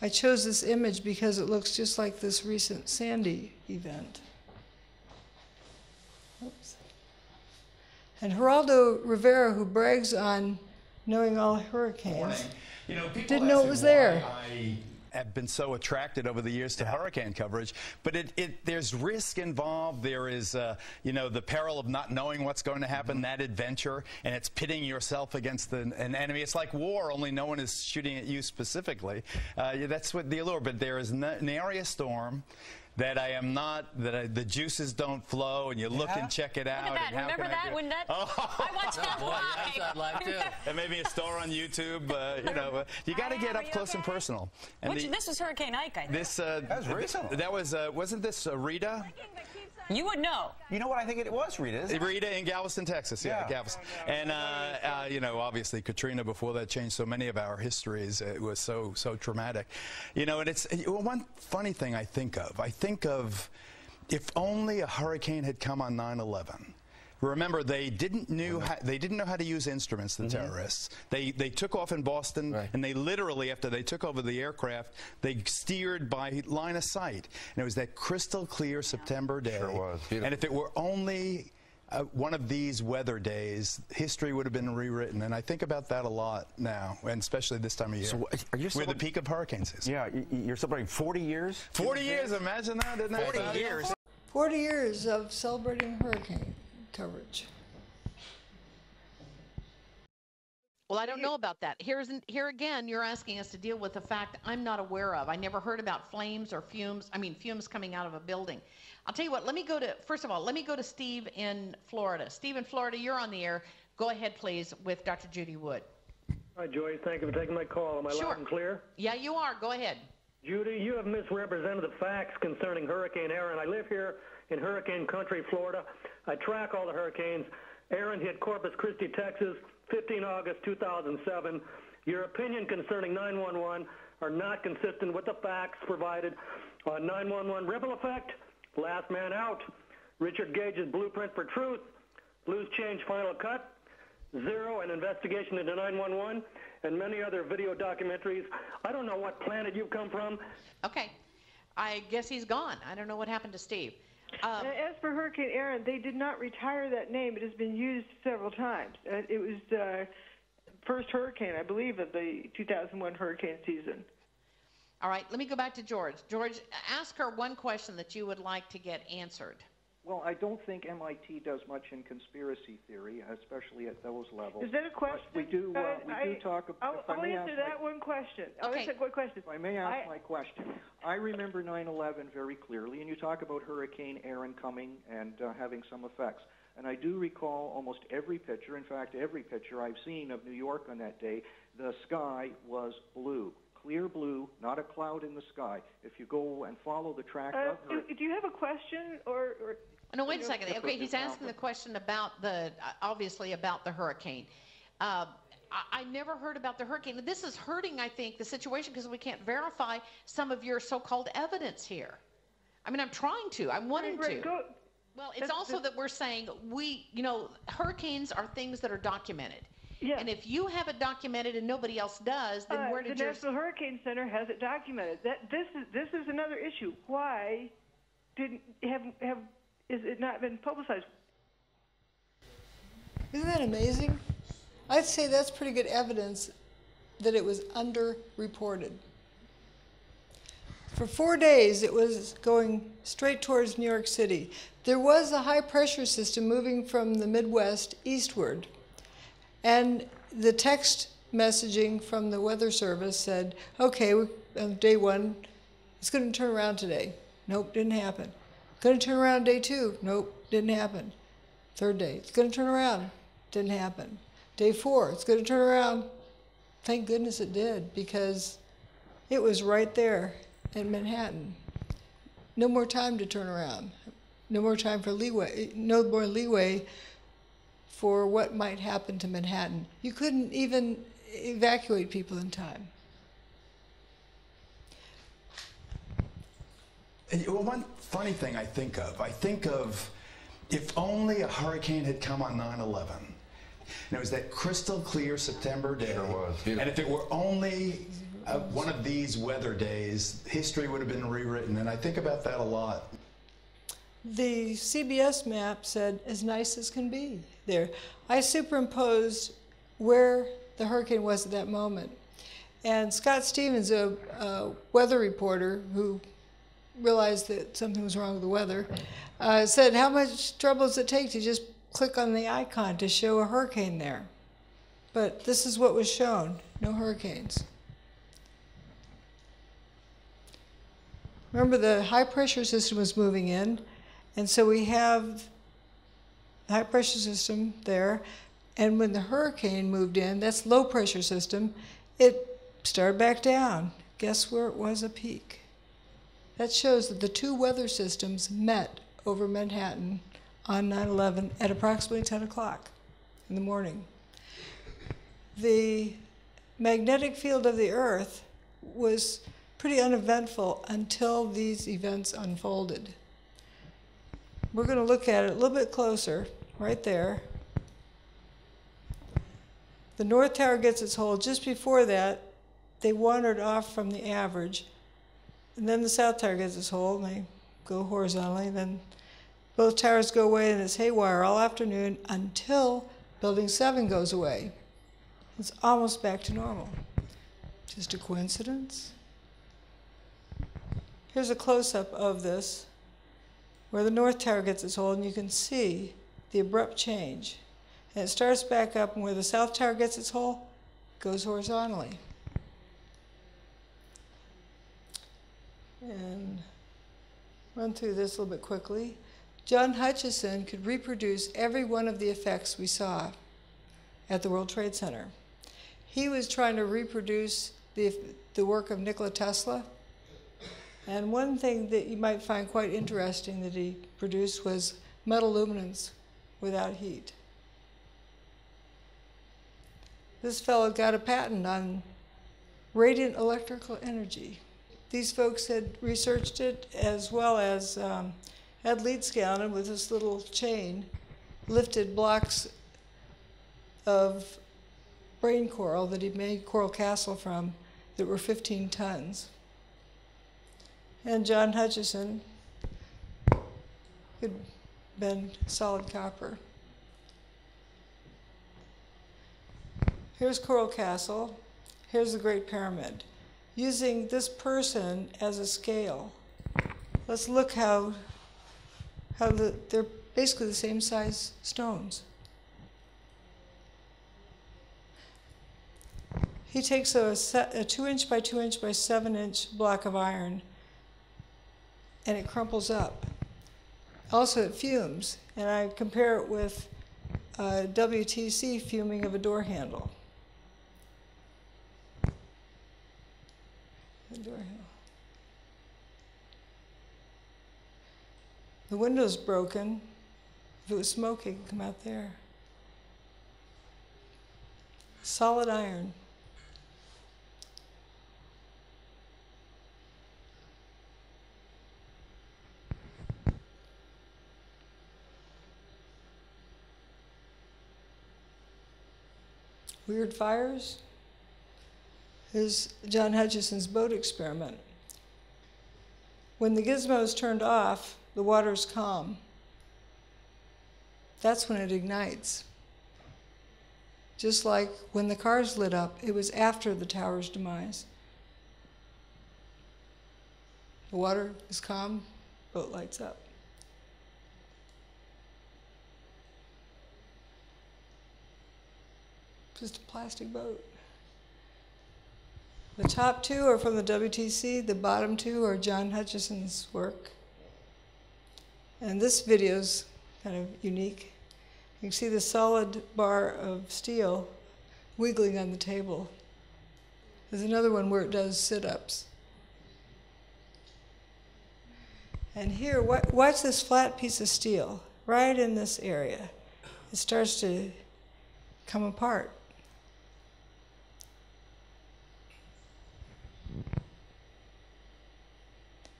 [SPEAKER 1] I chose this image because it looks just like this recent Sandy event. Oops. And Geraldo Rivera, who brags on knowing all hurricanes, didn't know it was there.
[SPEAKER 26] Have been so attracted over the years to hurricane coverage, but there's risk involved. There is, the peril of not knowing what's going to happen, that adventure, and it's pitting yourself against an enemy. It's like war, only no one is shooting at you specifically. That's what the allure. But there is an area storm that the juices don't flow, and you look and check it out.
[SPEAKER 27] Look at that. Remember that? When that? I watched that live.
[SPEAKER 26] And maybe a store on YouTube. You got to get up close and personal. And
[SPEAKER 27] this was Hurricane Ike, I think.
[SPEAKER 26] That was recent. That was, wasn't this Rita?
[SPEAKER 27] You would know.
[SPEAKER 15] You know what? I think it was Rita, isn't it?
[SPEAKER 26] Rita in Galveston, Texas. Yeah, Galveston. And, obviously Katrina before that changed so many of our histories. It was so traumatic. And it's one funny thing I think of if only a hurricane had come on 9/11. Remember, they didn't know how to use instruments, the terrorists. They took off in Boston, and they literally, after they took over the aircraft, they steered by line of sight. And it was that crystal clear September day.
[SPEAKER 15] Sure was. Beautiful.
[SPEAKER 26] And if it were only one of these weather days, history would have been rewritten. And I think about that a lot now, and especially this time of year.
[SPEAKER 15] So are you
[SPEAKER 26] where the peak of hurricanes is.
[SPEAKER 15] Yeah, you're celebrating 40 years?
[SPEAKER 26] 40 years, imagine that, isn't that?
[SPEAKER 15] 40 years.
[SPEAKER 1] 40 years of celebrating hurricane coverage.
[SPEAKER 2] Well, I don't know about that. Here again, you're asking us to deal with a fact I'm not aware of. I never heard about flames or fumes. I mean, fumes coming out of a building. I'll tell you what, first of all, let me go to Steve in Florida. Steve in Florida, you're on the air. Go ahead, please, with Dr. Judy Wood.
[SPEAKER 6] Hi, Joy. Thank you for taking my call. Am I loud and clear?
[SPEAKER 2] Yeah, you are. Go ahead.
[SPEAKER 6] Judy, you have misrepresented the facts concerning Hurricane Aaron. I live here in hurricane country, Florida. I track all the hurricanes. Aaron hit Corpus Christi, Texas, 15 August 2007. Your opinion concerning 911 are not consistent with the facts provided on 911 ripple effect, last man out, Richard Gage's blueprint for truth, Blues Change final cut, Zero, an investigation into 911, and many other video documentaries. I don't know what planet you've come from.
[SPEAKER 2] Okay. I guess he's gone. I don't know what happened to Steve.
[SPEAKER 11] As for Hurricane Aaron, they did not retire that name. It has been used several times. It was the first hurricane, I believe, of the 2001 hurricane season.
[SPEAKER 2] All right, let me go back to George. George, ask her one question that you would like to get answered.
[SPEAKER 17] Well, I don't think MIT does much in conspiracy theory, especially at those levels.
[SPEAKER 11] Is that a question?
[SPEAKER 17] But we do talk about...
[SPEAKER 11] I'll answer that one question. I'll answer one question.
[SPEAKER 17] If I may ask my question. I remember 9/11 very clearly, and you talk about Hurricane Aaron coming and having some effects. And I do recall almost every picture, in fact, every picture I've seen of New York on that day, the sky was blue. Clear blue, not a cloud in the sky. If you go and follow the track of
[SPEAKER 11] do you have a question or
[SPEAKER 2] no, wait a second. Okay, he's asking the question about obviously about the hurricane. I never heard about the hurricane. This is hurting, I think, the situation because we can't verify some of your so-called evidence here. I mean, I'm trying to. I'm wanting to. Well, it's also that we're saying hurricanes are things that are documented. Yeah. And if you have it documented and nobody else does, then where did
[SPEAKER 11] the National Hurricane Center has it documented? This is another issue. Why is it not been publicized?
[SPEAKER 1] Isn't that amazing? I'd say that's pretty good evidence that it was underreported. For 4 days, it was going straight towards New York City. There was a high pressure system moving from the Midwest eastward. And the text messaging from the Weather Service said, okay, day one, it's going to turn around today. Nope, didn't happen. Going to turn around day two. Nope, didn't happen. Third day, it's going to turn around. Didn't happen. Day four, it's going to turn around. Thank goodness it did, because it was right there in Manhattan. No more time to turn around. No more time for leeway. No more leeway for what might happen to Manhattan. You couldn't even evacuate people in time.
[SPEAKER 26] Well, one funny thing I think of if only a hurricane had come on 9/11. And it was that crystal clear September day. Sure was. And if it were only one of these weather days, history would have been rewritten. And I think about that a lot.
[SPEAKER 1] The CBS map said as nice as can be there. I superimposed where the hurricane was at that moment. And Scott Stevens, a weather reporter who realized that something was wrong with the weather, said, how much trouble does it take to just click on the icon to show a hurricane there? But this is what was shown, no hurricanes. Remember, the high pressure system was moving in, and so we have the high pressure system there, and when the hurricane moved in, that's low pressure system, it started back down. Guess where it was a peak? That shows that the two weather systems met over Manhattan on 9/11 at approximately 10 o'clock in the morning. The magnetic field of the Earth was pretty uneventful until these events unfolded. We're going to look at it a little bit closer, right there. The North Tower gets its hold. Just before that, they wandered off from the average. And then the South Tower gets its hold, and they go horizontally. Then both towers go away, and it's haywire all afternoon until Building 7 goes away. It's almost back to normal. Just a coincidence? Here's a close-up of this, where the North Tower gets its hold, and you can see the abrupt change. And it starts back up, and where the South Tower gets its hold, goes horizontally. And run through this a little bit quickly. John Hutchinson could reproduce every one of the effects we saw at the World Trade Center. He was trying to reproduce the work of Nikola Tesla. And one thing that you might find quite interesting that he produced was metal luminance without heat. This fellow got a patent on radiant electrical energy. These folks had researched it, as well as Ed Leedskalnin with this little chain lifted blocks of brain coral that he made Coral Castle from that were 15 tons. And John Hutchinson could bend solid copper. Here's Coral Castle. Here's the Great Pyramid. Using this person as a scale, let's look how they're basically the same size stones. He takes a 2-inch by 2-inch by 7-inch block of iron, and it crumples up. Also, it fumes, and I compare it with WTC fuming of a door handle. The window's broken. If it was smoke, it could come out there. Solid iron. Weird fires. Here's John Hutchinson's boat experiment. When the gizmo is turned off, the water's calm. That's when it ignites. Just like when the cars lit up, it was after the tower's demise. The water is calm, boat lights up. Just a plastic boat. The top two are from the WTC, the bottom two are John Hutchinson's work. And this video's kind of unique. You can see the solid bar of steel wiggling on the table. There's another one where it does sit-ups. And here, watch this flat piece of steel, right in this area. It starts to come apart.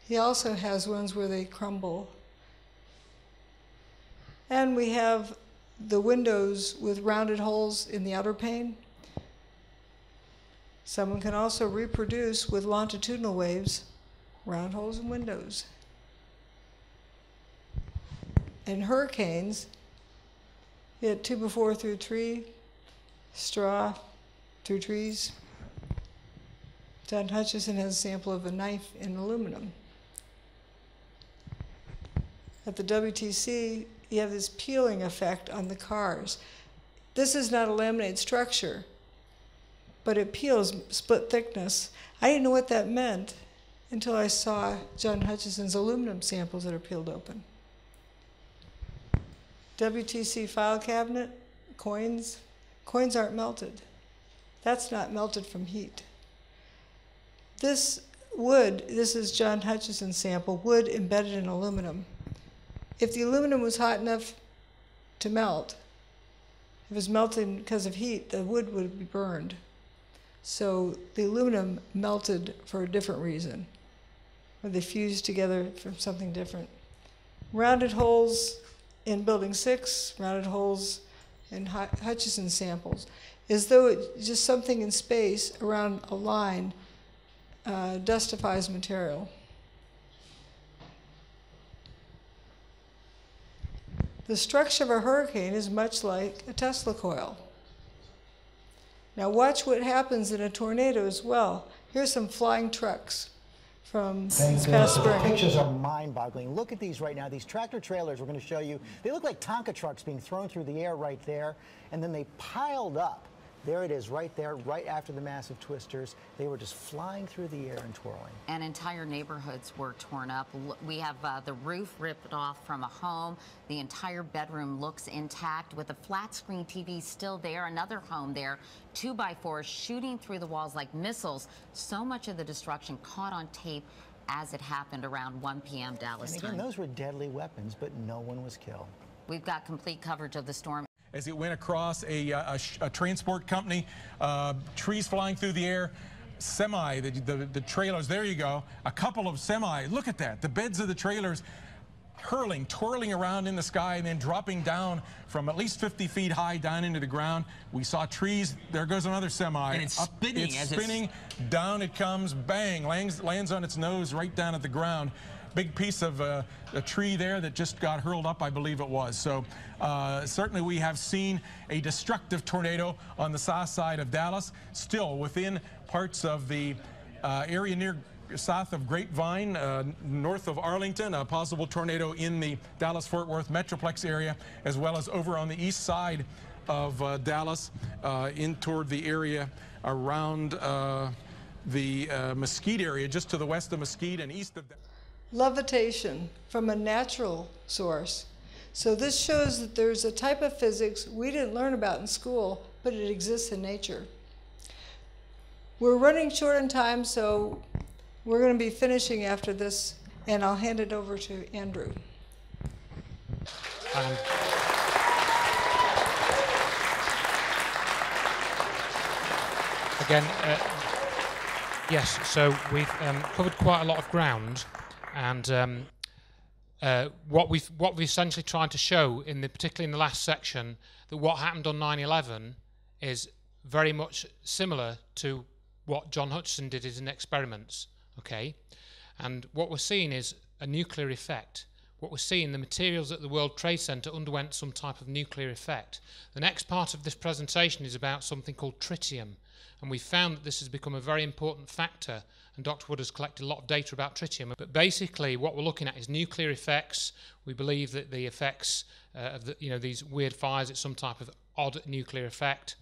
[SPEAKER 1] He also has ones where they crumble. And we have the windows with rounded holes in the outer pane. Someone can also reproduce with longitudinal waves, round holes in windows. In hurricanes, you had 2x4 through tree, straw through trees. John Hutchinson has a sample of a knife in aluminum. At the WTC, you have this peeling effect on the cars. This is not a laminated structure, but it peels split thickness. I didn't know what that meant until I saw John Hutchinson's aluminum samples that are peeled open. WTC file cabinet, coins. Coins aren't melted. That's not melted from heat. This wood, this is John Hutchinson's sample, wood embedded in aluminum. If the aluminum was hot enough to melt, if it was melted because of heat, the wood would be burned. So the aluminum melted for a different reason, or they fused together from something different. Rounded holes in Building 6, rounded holes in Hutchinson samples, as though it's just something in space around a line dustifies material. The structure of a hurricane is much like a Tesla coil. Now watch what happens in a tornado as well. Here's some flying trucks from this past spring.
[SPEAKER 3] The pictures are mind-boggling. Look at these right now. These tractor trailers we're going to show you, they look like Tonka trucks being thrown through the air right there, and then they piled up. There it is right there, right after the massive twisters. They were just flying through the air and twirling.
[SPEAKER 4] And entire neighborhoods were torn up. We have the roof ripped off from a home. The entire bedroom looks intact with a flat screen TV still there. Another home there, 2x4s shooting through the walls like missiles. So much of the destruction caught on tape as it happened around 1 p.m. Dallas
[SPEAKER 3] And again,
[SPEAKER 4] time.
[SPEAKER 3] those were deadly weapons, but no one was killed.
[SPEAKER 4] We've got complete coverage of the storm.
[SPEAKER 16] As it went across a transport company, trees flying through the air, the trailers, there you go, a couple of semi, look at that, the beds of the trailers hurling, twirling around in the sky and then dropping down from at least 50 feet high down into the ground. We saw trees, there goes another semi.
[SPEAKER 18] And it's spinning.
[SPEAKER 16] It's spinning, down it comes, bang, lands on its nose right down at the ground. Big piece of a tree there that just got hurled up, I believe it was. So certainly we have seen a destructive tornado on the south side of Dallas, still within parts of the area near south of Grapevine, north of Arlington, a possible tornado in the Dallas-Fort Worth Metroplex area, as well as over on the east side of Dallas, in toward the area around the Mesquite area, just to the west of Mesquite and east of Dallas.
[SPEAKER 1] Levitation from a natural source. So this shows that there's a type of physics we didn't learn about in school, but it exists in nature. We're running short on time, so we're going to be finishing after this, and I'll hand it over to Andrew.
[SPEAKER 19] Again, yes, so we've covered quite a lot of ground. And what we've essentially tried to show, particularly in the last section, that what happened on 9/11 is very much similar to what John Hutchinson did in experiments. Okay, and what we're seeing is a nuclear effect. What we're seeing, the materials at the World Trade Center underwent some type of nuclear effect. The next part of this presentation is about something called tritium, and we found that this has become a very important factor. And Dr. Wood has collected a lot of data about tritium. But basically, what we're looking at is nuclear effects. We believe that the effects of these weird fires, it's some type of odd nuclear effect.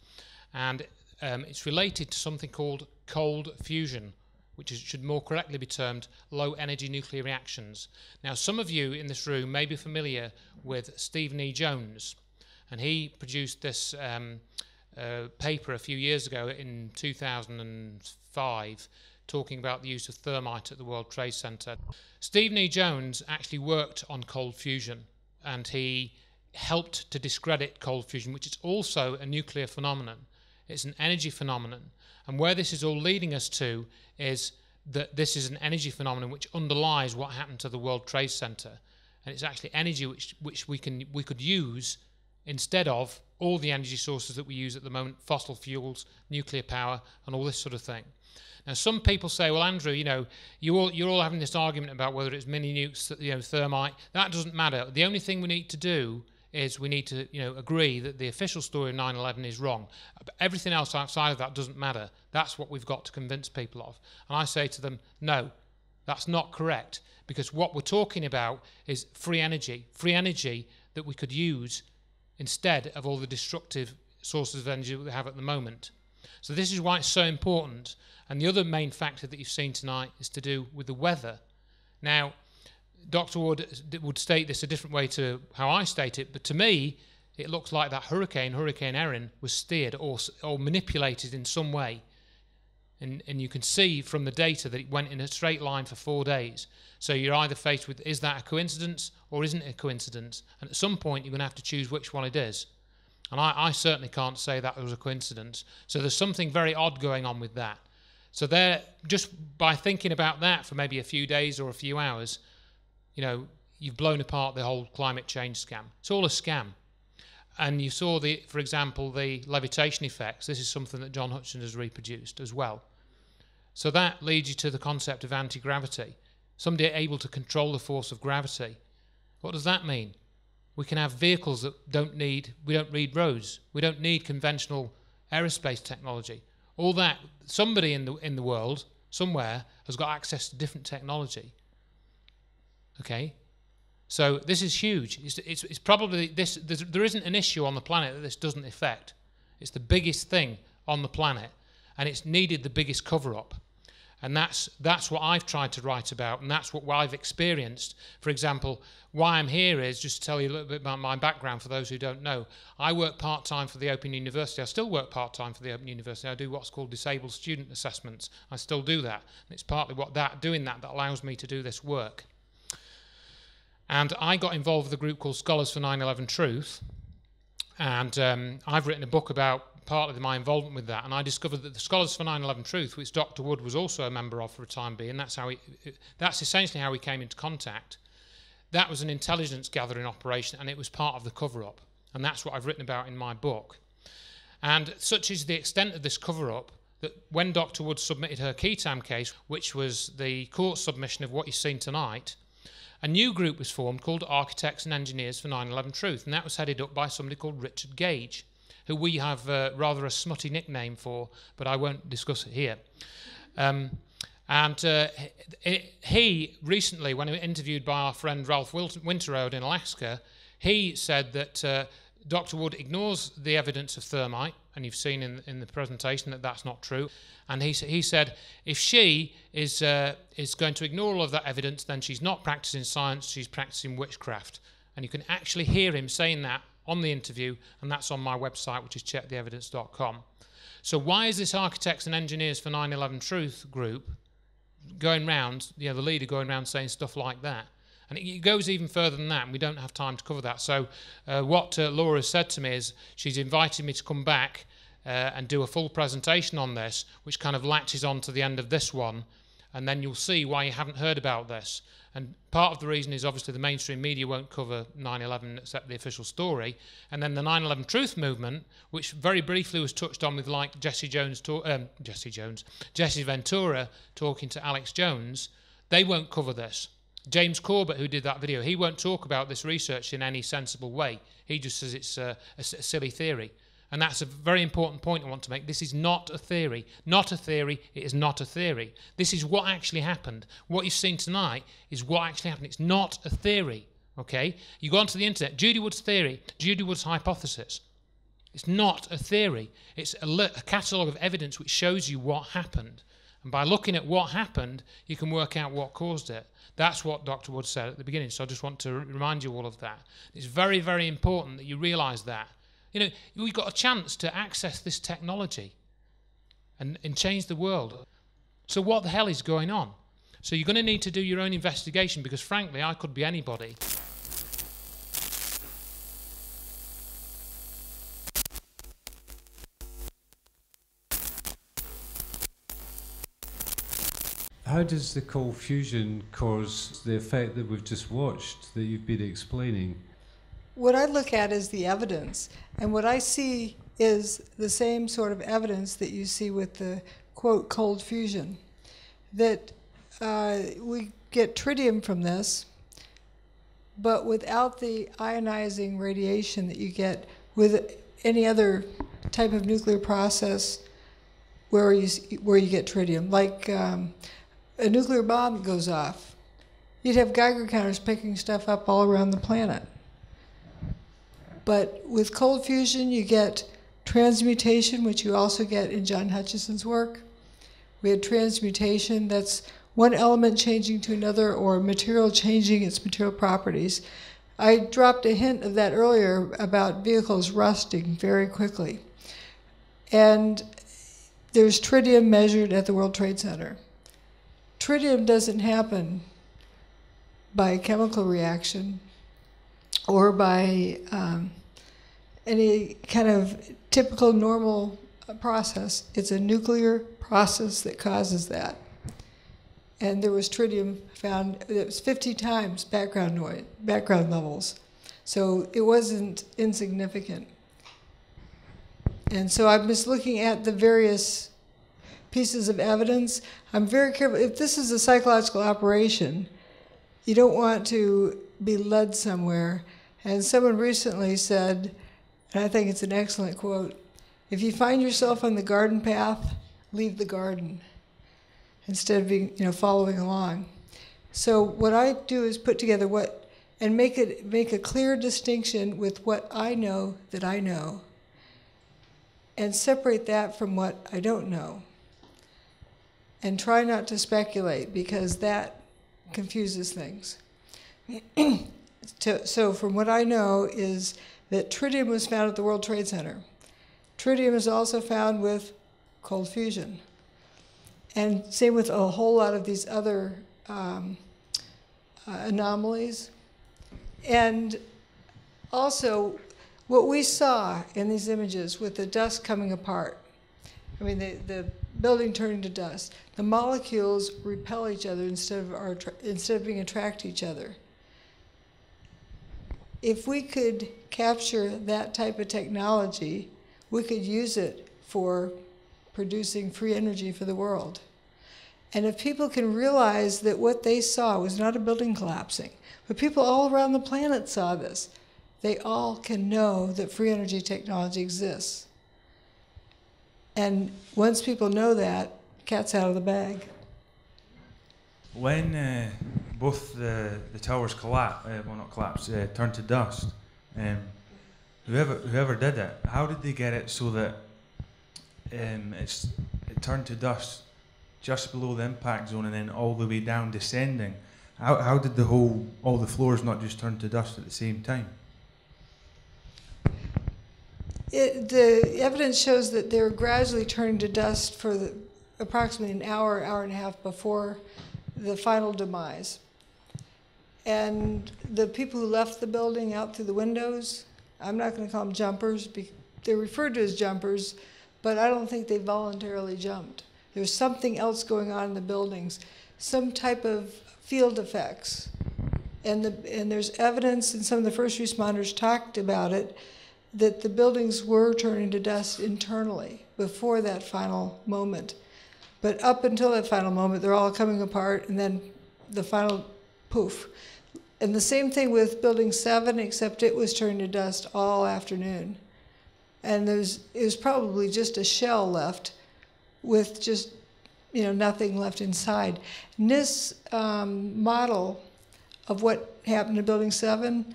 [SPEAKER 19] And it's related to something called cold fusion, which should more correctly be termed low-energy nuclear reactions. Now, some of you in this room may be familiar with Stephen E. Jones. And he produced this paper a few years ago in 2005, talking about the use of thermite at the World Trade Center. Stephen E. Jones actually worked on cold fusion, and he helped to discredit cold fusion, which is also a nuclear phenomenon. It's an energy phenomenon. And where this is all leading us to is that this is an energy phenomenon which underlies what happened to the World Trade Center. And it's actually energy which we could use instead of all the energy sources that we use at the moment, fossil fuels, nuclear power, and all this sort of thing. Now, some people say, well, Andrew, you're all having this argument about whether it's mini nukes, thermite. That doesn't matter. The only thing we need to do is we need to, agree that the official story of 9/11 is wrong. But everything else outside of that doesn't matter. That's what we've got to convince people of. And I say to them, no, that's not correct, because what we're talking about is free energy that we could use instead of all the destructive sources of energy that we have at the moment. So this is why it's so important. And the other main factor that you've seen tonight is to do with the weather. Now, Dr. Wood would state this a different way to how I state it, but to me, it looks like that Hurricane Erin, was steered or manipulated in some way. And you can see from the data that it went in a straight line for 4 days. So you're either faced with, is that a coincidence or isn't it a coincidence? And at some point, you're going to have to choose which one it is. And I certainly can't say that was a coincidence. So there's something very odd going on with that. So there, just by thinking about that for maybe a few days or a few hours, you've blown apart the whole climate change scam. It's all a scam. And you saw, for example, the levitation effects. This is something that John Hutchinson has reproduced as well. So that leads you to the concept of anti-gravity. Somebody able to control the force of gravity. What does that mean? We can have vehicles that we don't need roads. We don't need conventional aerospace technology. All that, somebody in the world, somewhere, has got access to different technology. Okay? So this is huge. It's probably there isn't an issue on the planet that this doesn't affect. It's the biggest thing on the planet, and it's needed the biggest cover-up. And that's what I've tried to write about, and that's what I've experienced. For example, why I'm here is, just to tell you a little bit about my background for those who don't know. I work part-time for the Open University. I still work part-time for the Open University. I do what's called disabled student assessments. I still do that. And it's partly doing that allows me to do this work. And I got involved with a group called Scholars for 9/11 Truth, and I've written a book about partly my involvement with that, and I discovered that the Scholars for 9/11 Truth, which Dr. Wood was also a member of for a time being, that's essentially how we came into contact. That was an intelligence gathering operation, and it was part of the cover-up, and that's what I've written about in my book. And such is the extent of this cover-up that when Dr. Wood submitted her Keatam case, which was the court submission of what you've seen tonight, a new group was formed called Architects and Engineers for 9/11 Truth, and that was headed up by somebody called Richard Gage, who we have rather a smutty nickname for, but I won't discuss it here. He recently, when interviewed by our friend Ralph Winterode in Alaska, he said that Dr. Wood ignores the evidence of thermite, and you've seen in the presentation that that's not true. And he said if she is going to ignore all of that evidence, then she's not practicing science, she's practicing witchcraft. And you can actually hear him saying that on the interview, and that's on my website, which is checktheevidence.com. So why is this Architects and Engineers for 9/11 Truth group going round, the leader going around saying stuff like that? And it goes even further than that, and we don't have time to cover that. So what Laura said to me is she's invited me to come back and do a full presentation on this, which kind of latches on to the end of this one, and then you'll see why you haven't heard about this. And part of the reason is obviously the mainstream media won't cover 9/11 except the official story. And then the 9/11 Truth movement, which very briefly was touched on with like Jesse Ventura talking to Alex Jones, they won't cover this. James Corbett, who did that video, he won't talk about this research in any sensible way. He just says it's a silly theory. And that's a very important point I want to make. This is not a theory. Not a theory. It is not a theory. This is what actually happened. What you've seen tonight is what actually happened. It's not a theory, okay? You go onto the internet, Judy Wood's theory, Judy Wood's hypothesis. It's not a theory. It's a catalogue of evidence which shows you what happened. And by looking at what happened, you can work out what caused it. That's what Dr. Wood said at the beginning, so I just want to remind you all of that. It's very, very important that you realise that. We've got a chance to access this technology and change the world. So what the hell is going on? So you're going to need to do your own investigation, because frankly, I could be anybody.
[SPEAKER 5] How does the cold fusion cause the effect that we've just watched, that you've been explaining?
[SPEAKER 1] What I look at is the evidence, and what I see is the same sort of evidence that you see with the, quote, cold fusion, that we get tritium from this, but without the ionizing radiation that you get with any other type of nuclear process where you get tritium. Like a nuclear bomb goes off, you'd have Geiger counters picking stuff up all around the planet. But with cold fusion, you get transmutation, which you also get in John Hutchinson's work. We had transmutation, that's one element changing to another, or material changing its material properties. I dropped a hint of that earlier about vehicles rusting very quickly. And there's tritium measured at the World Trade Center. Tritium doesn't happen by chemical reaction or by any kind of typical normal process. It's a nuclear process that causes that. And there was tritium found, it was 50 times background levels. So it wasn't insignificant. And so I'm just looking at the various pieces of evidence. I'm very careful. If this is a psychological operation, you don't want to be led somewhere. And someone recently said, and I think it's an excellent quote, if you find yourself on the garden path, leave the garden instead of being, following along. So what I do is put together and make a clear distinction with what I know that I know. and separate that from what I don't know. And try not to speculate, because that confuses things. So from what I know is that tritium was found at the World Trade Center. Tritium is also found with cold fusion. And same with a whole lot of these other anomalies. And also, what we saw in these images with the dust coming apart, I mean, the building turning to dust, the molecules repel each other instead of being attracted to each other. If we could capture that type of technology, we could use it for producing free energy for the world. And if people can realize that what they saw was not a building collapsing, but people all around the planet saw this, they all can know that free energy technology exists. And once people know that, cat's out of the bag.
[SPEAKER 7] When both the towers turned to dust, whoever did it, how did they get it so that it turned to dust just below the impact zone and then all the way down descending? How did all the floors not just turn to dust at the same time?
[SPEAKER 1] The evidence shows that they were gradually turning to dust for approximately an hour, hour and a half before the final demise. And the people who left the building out through the windows, I'm not going to call them jumpers. They're referred to as jumpers, but I don't think they voluntarily jumped. There's something else going on in the buildings, some type of field effects. And there's evidence, and some of the first responders talked about it, that the buildings were turning to dust internally before that final moment. But up until that final moment, they're all coming apart, and then the final poof. And the same thing with Building 7, except it was turning to dust all afternoon. And it was probably just a shell left with just, nothing left inside. And this model of what happened to Building 7,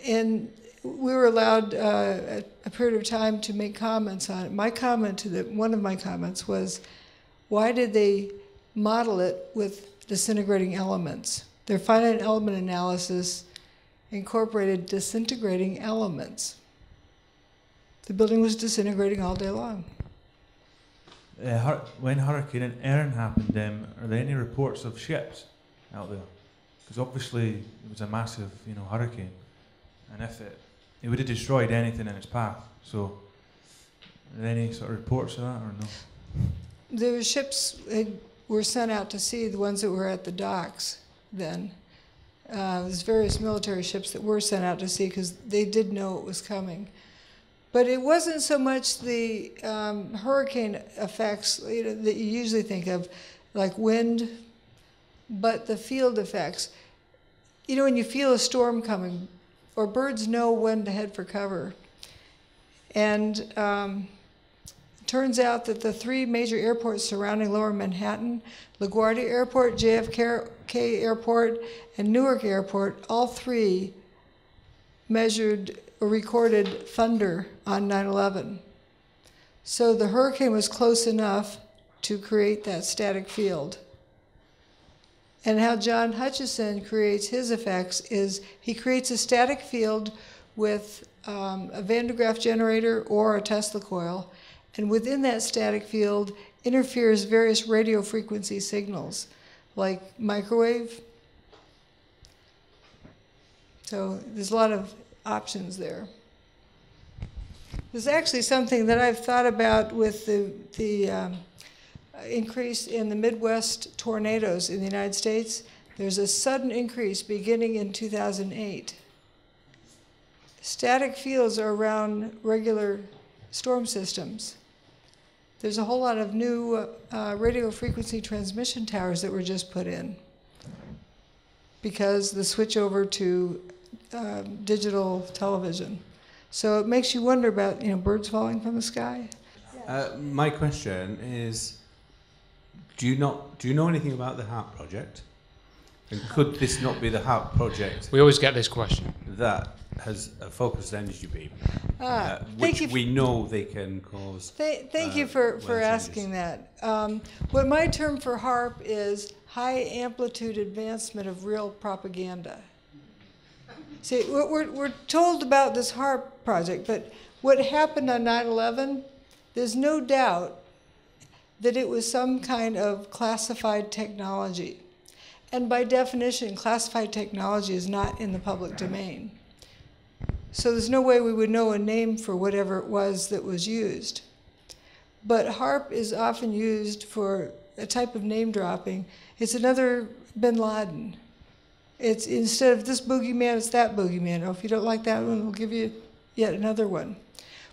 [SPEAKER 1] and we were allowed a period of time to make comments on it. My comment one of my comments was, why did they model it with disintegrating elements? Their finite element analysis incorporated disintegrating elements. The building was disintegrating all day long.
[SPEAKER 7] When Hurricane Erin happened, are there any reports of ships out there? Because obviously it was a massive, hurricane, and if it would have destroyed anything in its path. So, are there any sort of reports of that, or no?
[SPEAKER 1] The ships were sent out to sea, the ones that were at the docks then. There's various military ships that were sent out to sea because they did know it was coming. But it wasn't so much the hurricane effects that you usually think of, like wind, but the field effects. When you feel a storm coming, or birds know when to head for cover. And it turns out that the 3 major airports surrounding Lower Manhattan, LaGuardia Airport, JFK Airport, and Newark Airport, all 3 measured or recorded thunder on 9/11. So the hurricane was close enough to create that static field. And how John Hutchinson creates his effects is he creates a static field with a Van de Graaff generator or a Tesla coil, and within that static field interferes various radio frequency signals, like microwave. So there's a lot of options there. There's actually something that I've thought about with the increase in the Midwest tornadoes in the United States. There's a sudden increase beginning in 2008. Static fields are around regular storm systems. There's a whole lot of new radio frequency transmission towers that were just put in because the switch over to digital television. So it makes you wonder about, birds falling from the sky.
[SPEAKER 18] My question is, do you know anything about the HARP project? And could this not be the HARP project?
[SPEAKER 19] We always get this question.
[SPEAKER 18] That has a focused energy beam,
[SPEAKER 1] Thank
[SPEAKER 18] which
[SPEAKER 1] you.
[SPEAKER 18] we know they can cause.
[SPEAKER 1] Thank you for asking that. What my term for HARP is high amplitude advancement of real propaganda. See, we're told about this HARP project, but what happened on 9/11, there's no doubt that it was some kind of classified technology. And by definition, classified technology is not in the public domain. So there's no way we would know a name for whatever it was that was used. But HARP is often used for a type of name dropping. It's another bin Laden. It's instead of this boogeyman, it's that boogeyman. Oh, if you don't like that one, we'll give you yet another one.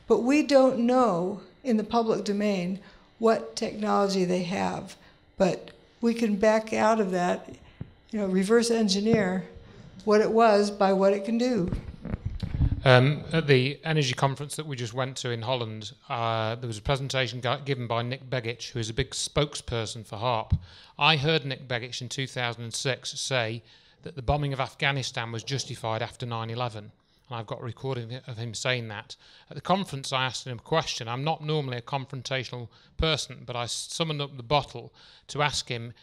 [SPEAKER 1] But we don't know in the public domain what technology they have. But we can back out of that, reverse engineer what it was by what it can do.
[SPEAKER 19] At the energy conference that we just went to in Holland, there was a presentation given by Nick Begich, who is a big spokesperson for HARP. I heard Nick Begich in 2006 say that the bombing of Afghanistan was justified after 9/11. And I've got a recording of him saying that. At the conference, I asked him a question. I'm not normally a confrontational person, but I summoned up the bottle to ask him,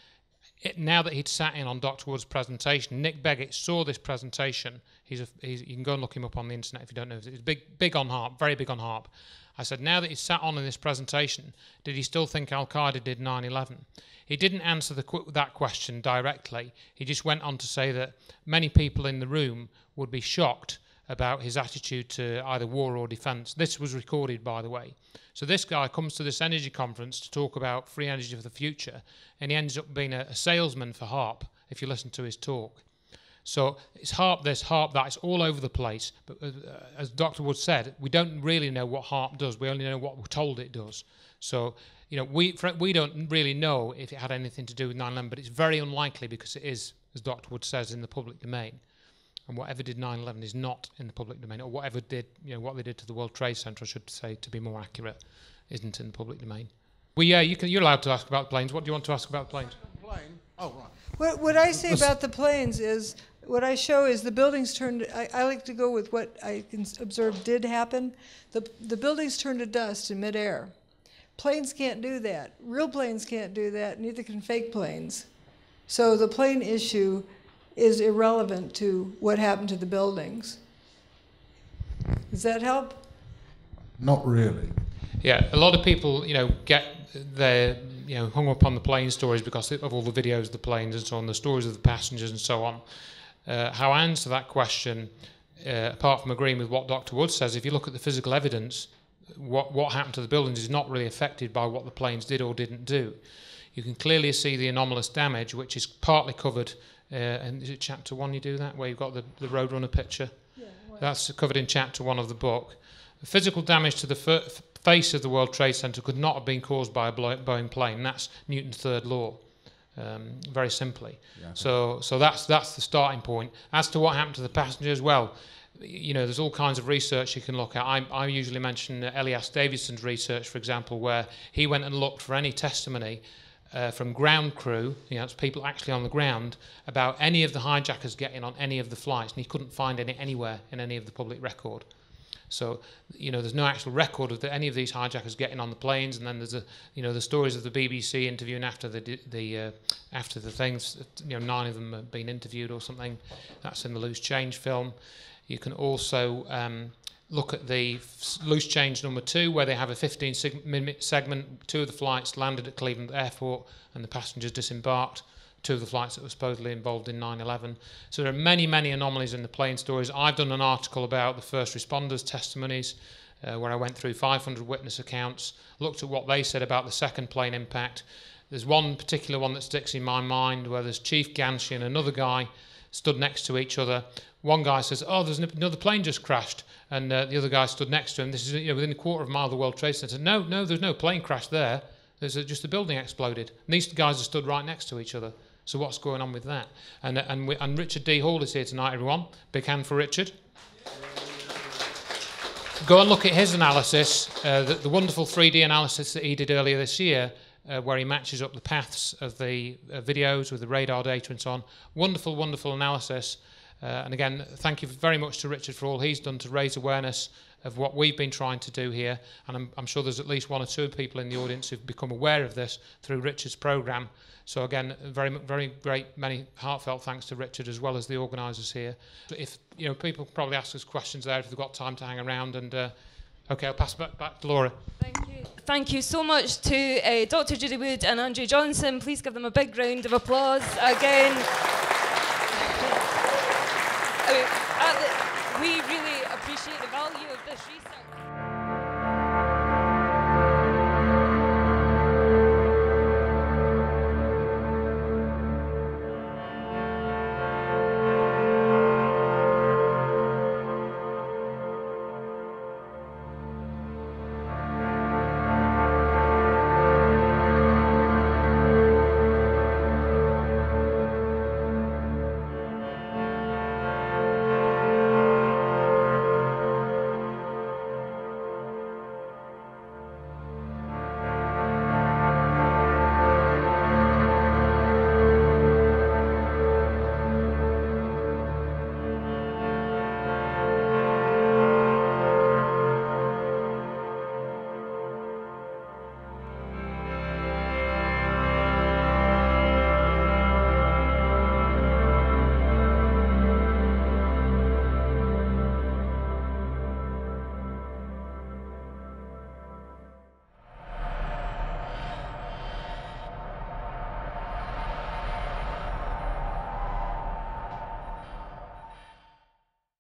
[SPEAKER 19] now that he'd sat in on Dr. Wood's presentation, Nick Begich saw this presentation. You can go and look him up on the internet if you don't know. He's big on HARP, very big on HARP. I said, now that he's sat on in this presentation, did he still think Al-Qaeda did 9/11? He didn't answer that question directly. He just went on to say that many people in the room would be shocked about his attitude to either war or defence. This was recorded, by the way. So this guy comes to this energy conference to talk about free energy for the future, and he ends up being a salesman for HARP, if you listen to his talk. So it's HARP this, HARP that, it's all over the place. But as Dr. Wood said, we don't really know what HARP does. We only know what we're told it does. So, we don't really know if it had anything to do with 9/11, but it's very unlikely because it is, as Dr. Wood says, in the public domain. And whatever did 9/11 is not in the public domain, or whatever did, what they did to the World Trade Center, I should say, to be more accurate, isn't in the public domain. Well, yeah, you're allowed to ask about the planes. What do you want to ask about the planes?
[SPEAKER 15] Oh, right.
[SPEAKER 1] What I say about the planes is, what I show is the buildings turned, I like to go with what I can observe did happen. The buildings turned to dust in midair. Planes can't do that. Real planes can't do that, neither can fake planes. So the plane issue is irrelevant to what happened to the buildings. Does that help?
[SPEAKER 8] Not really.
[SPEAKER 19] Yeah, a lot of people, get their, hung up on the plane stories because of all the videos of the planes and so on, the stories of the passengers and so on. How I answer that question, apart from agreeing with what Dr. Wood says, if you look at the physical evidence, what happened to the buildings is not really affected by what the planes did or didn't do. You can clearly see the anomalous damage, which is partly covered, and is it chapter 1 you do that, where you've got the Roadrunner picture? Yeah, that's covered in chapter 1 of the book. The physical damage to the face of the World Trade Center could not have been caused by a Boeing plane. That's Newton's third law, very simply. Yeah, so that's the starting point. As to what happened to the passengers, well, there's all kinds of research you can look at. I usually mention Elias Davidson's research, for example, where he went and looked for any testimony from ground crew, it's people actually on the ground, about any of the hijackers getting on any of the flights, and he couldn't find any anywhere in any of the public record. So, there's no actual record of any of these hijackers getting on the planes, and then there's the stories of the BBC interviewing after after the things. 9 of them have been interviewed or something. That's in the Loose Change film. You can also look at the Loose Change number 2, where they have a 15-minute segment. 2 of the flights landed at Cleveland Airport, and the passengers disembarked. 2 of the flights that were supposedly involved in 9/11. So there are many, many anomalies in the plane stories. I've done an article about the first responders' testimonies, where I went through 500 witness accounts, looked at what they said about the second plane impact. There's one particular one that sticks in my mind, where there's Chief Ganshi and another guy stood next to each other. One guy says, "Oh, there's another plane just crashed," and the other guy stood next to him. This is within a quarter of a mile of the World Trade Center. No, there's no plane crash there. There's just a building exploded. And these guys are stood right next to each other. So what's going on with that? And Richard D. Hall is here tonight, everyone. Big hand for Richard. Go and look at his analysis, the wonderful 3D analysis that he did earlier this year, where he matches up the paths of the videos with the radar data and so on. Wonderful, wonderful analysis. And again, thank you very much to Richard for all he's done to raise awareness of what we've been trying to do here. And I'm sure there's at least 1 or 2 people in the audience who've become aware of this through Richard's programme. So again, very great, many heartfelt thanks to Richard as well as the organisers here. If people probably ask us questions there if they've got time to hang around. And okay, I'll pass back to Laura.
[SPEAKER 9] Thank you. Thank you so much to Dr. Judy Wood and Andrew Johnson. Please give them a big round of applause again. We really appreciate the value of this research.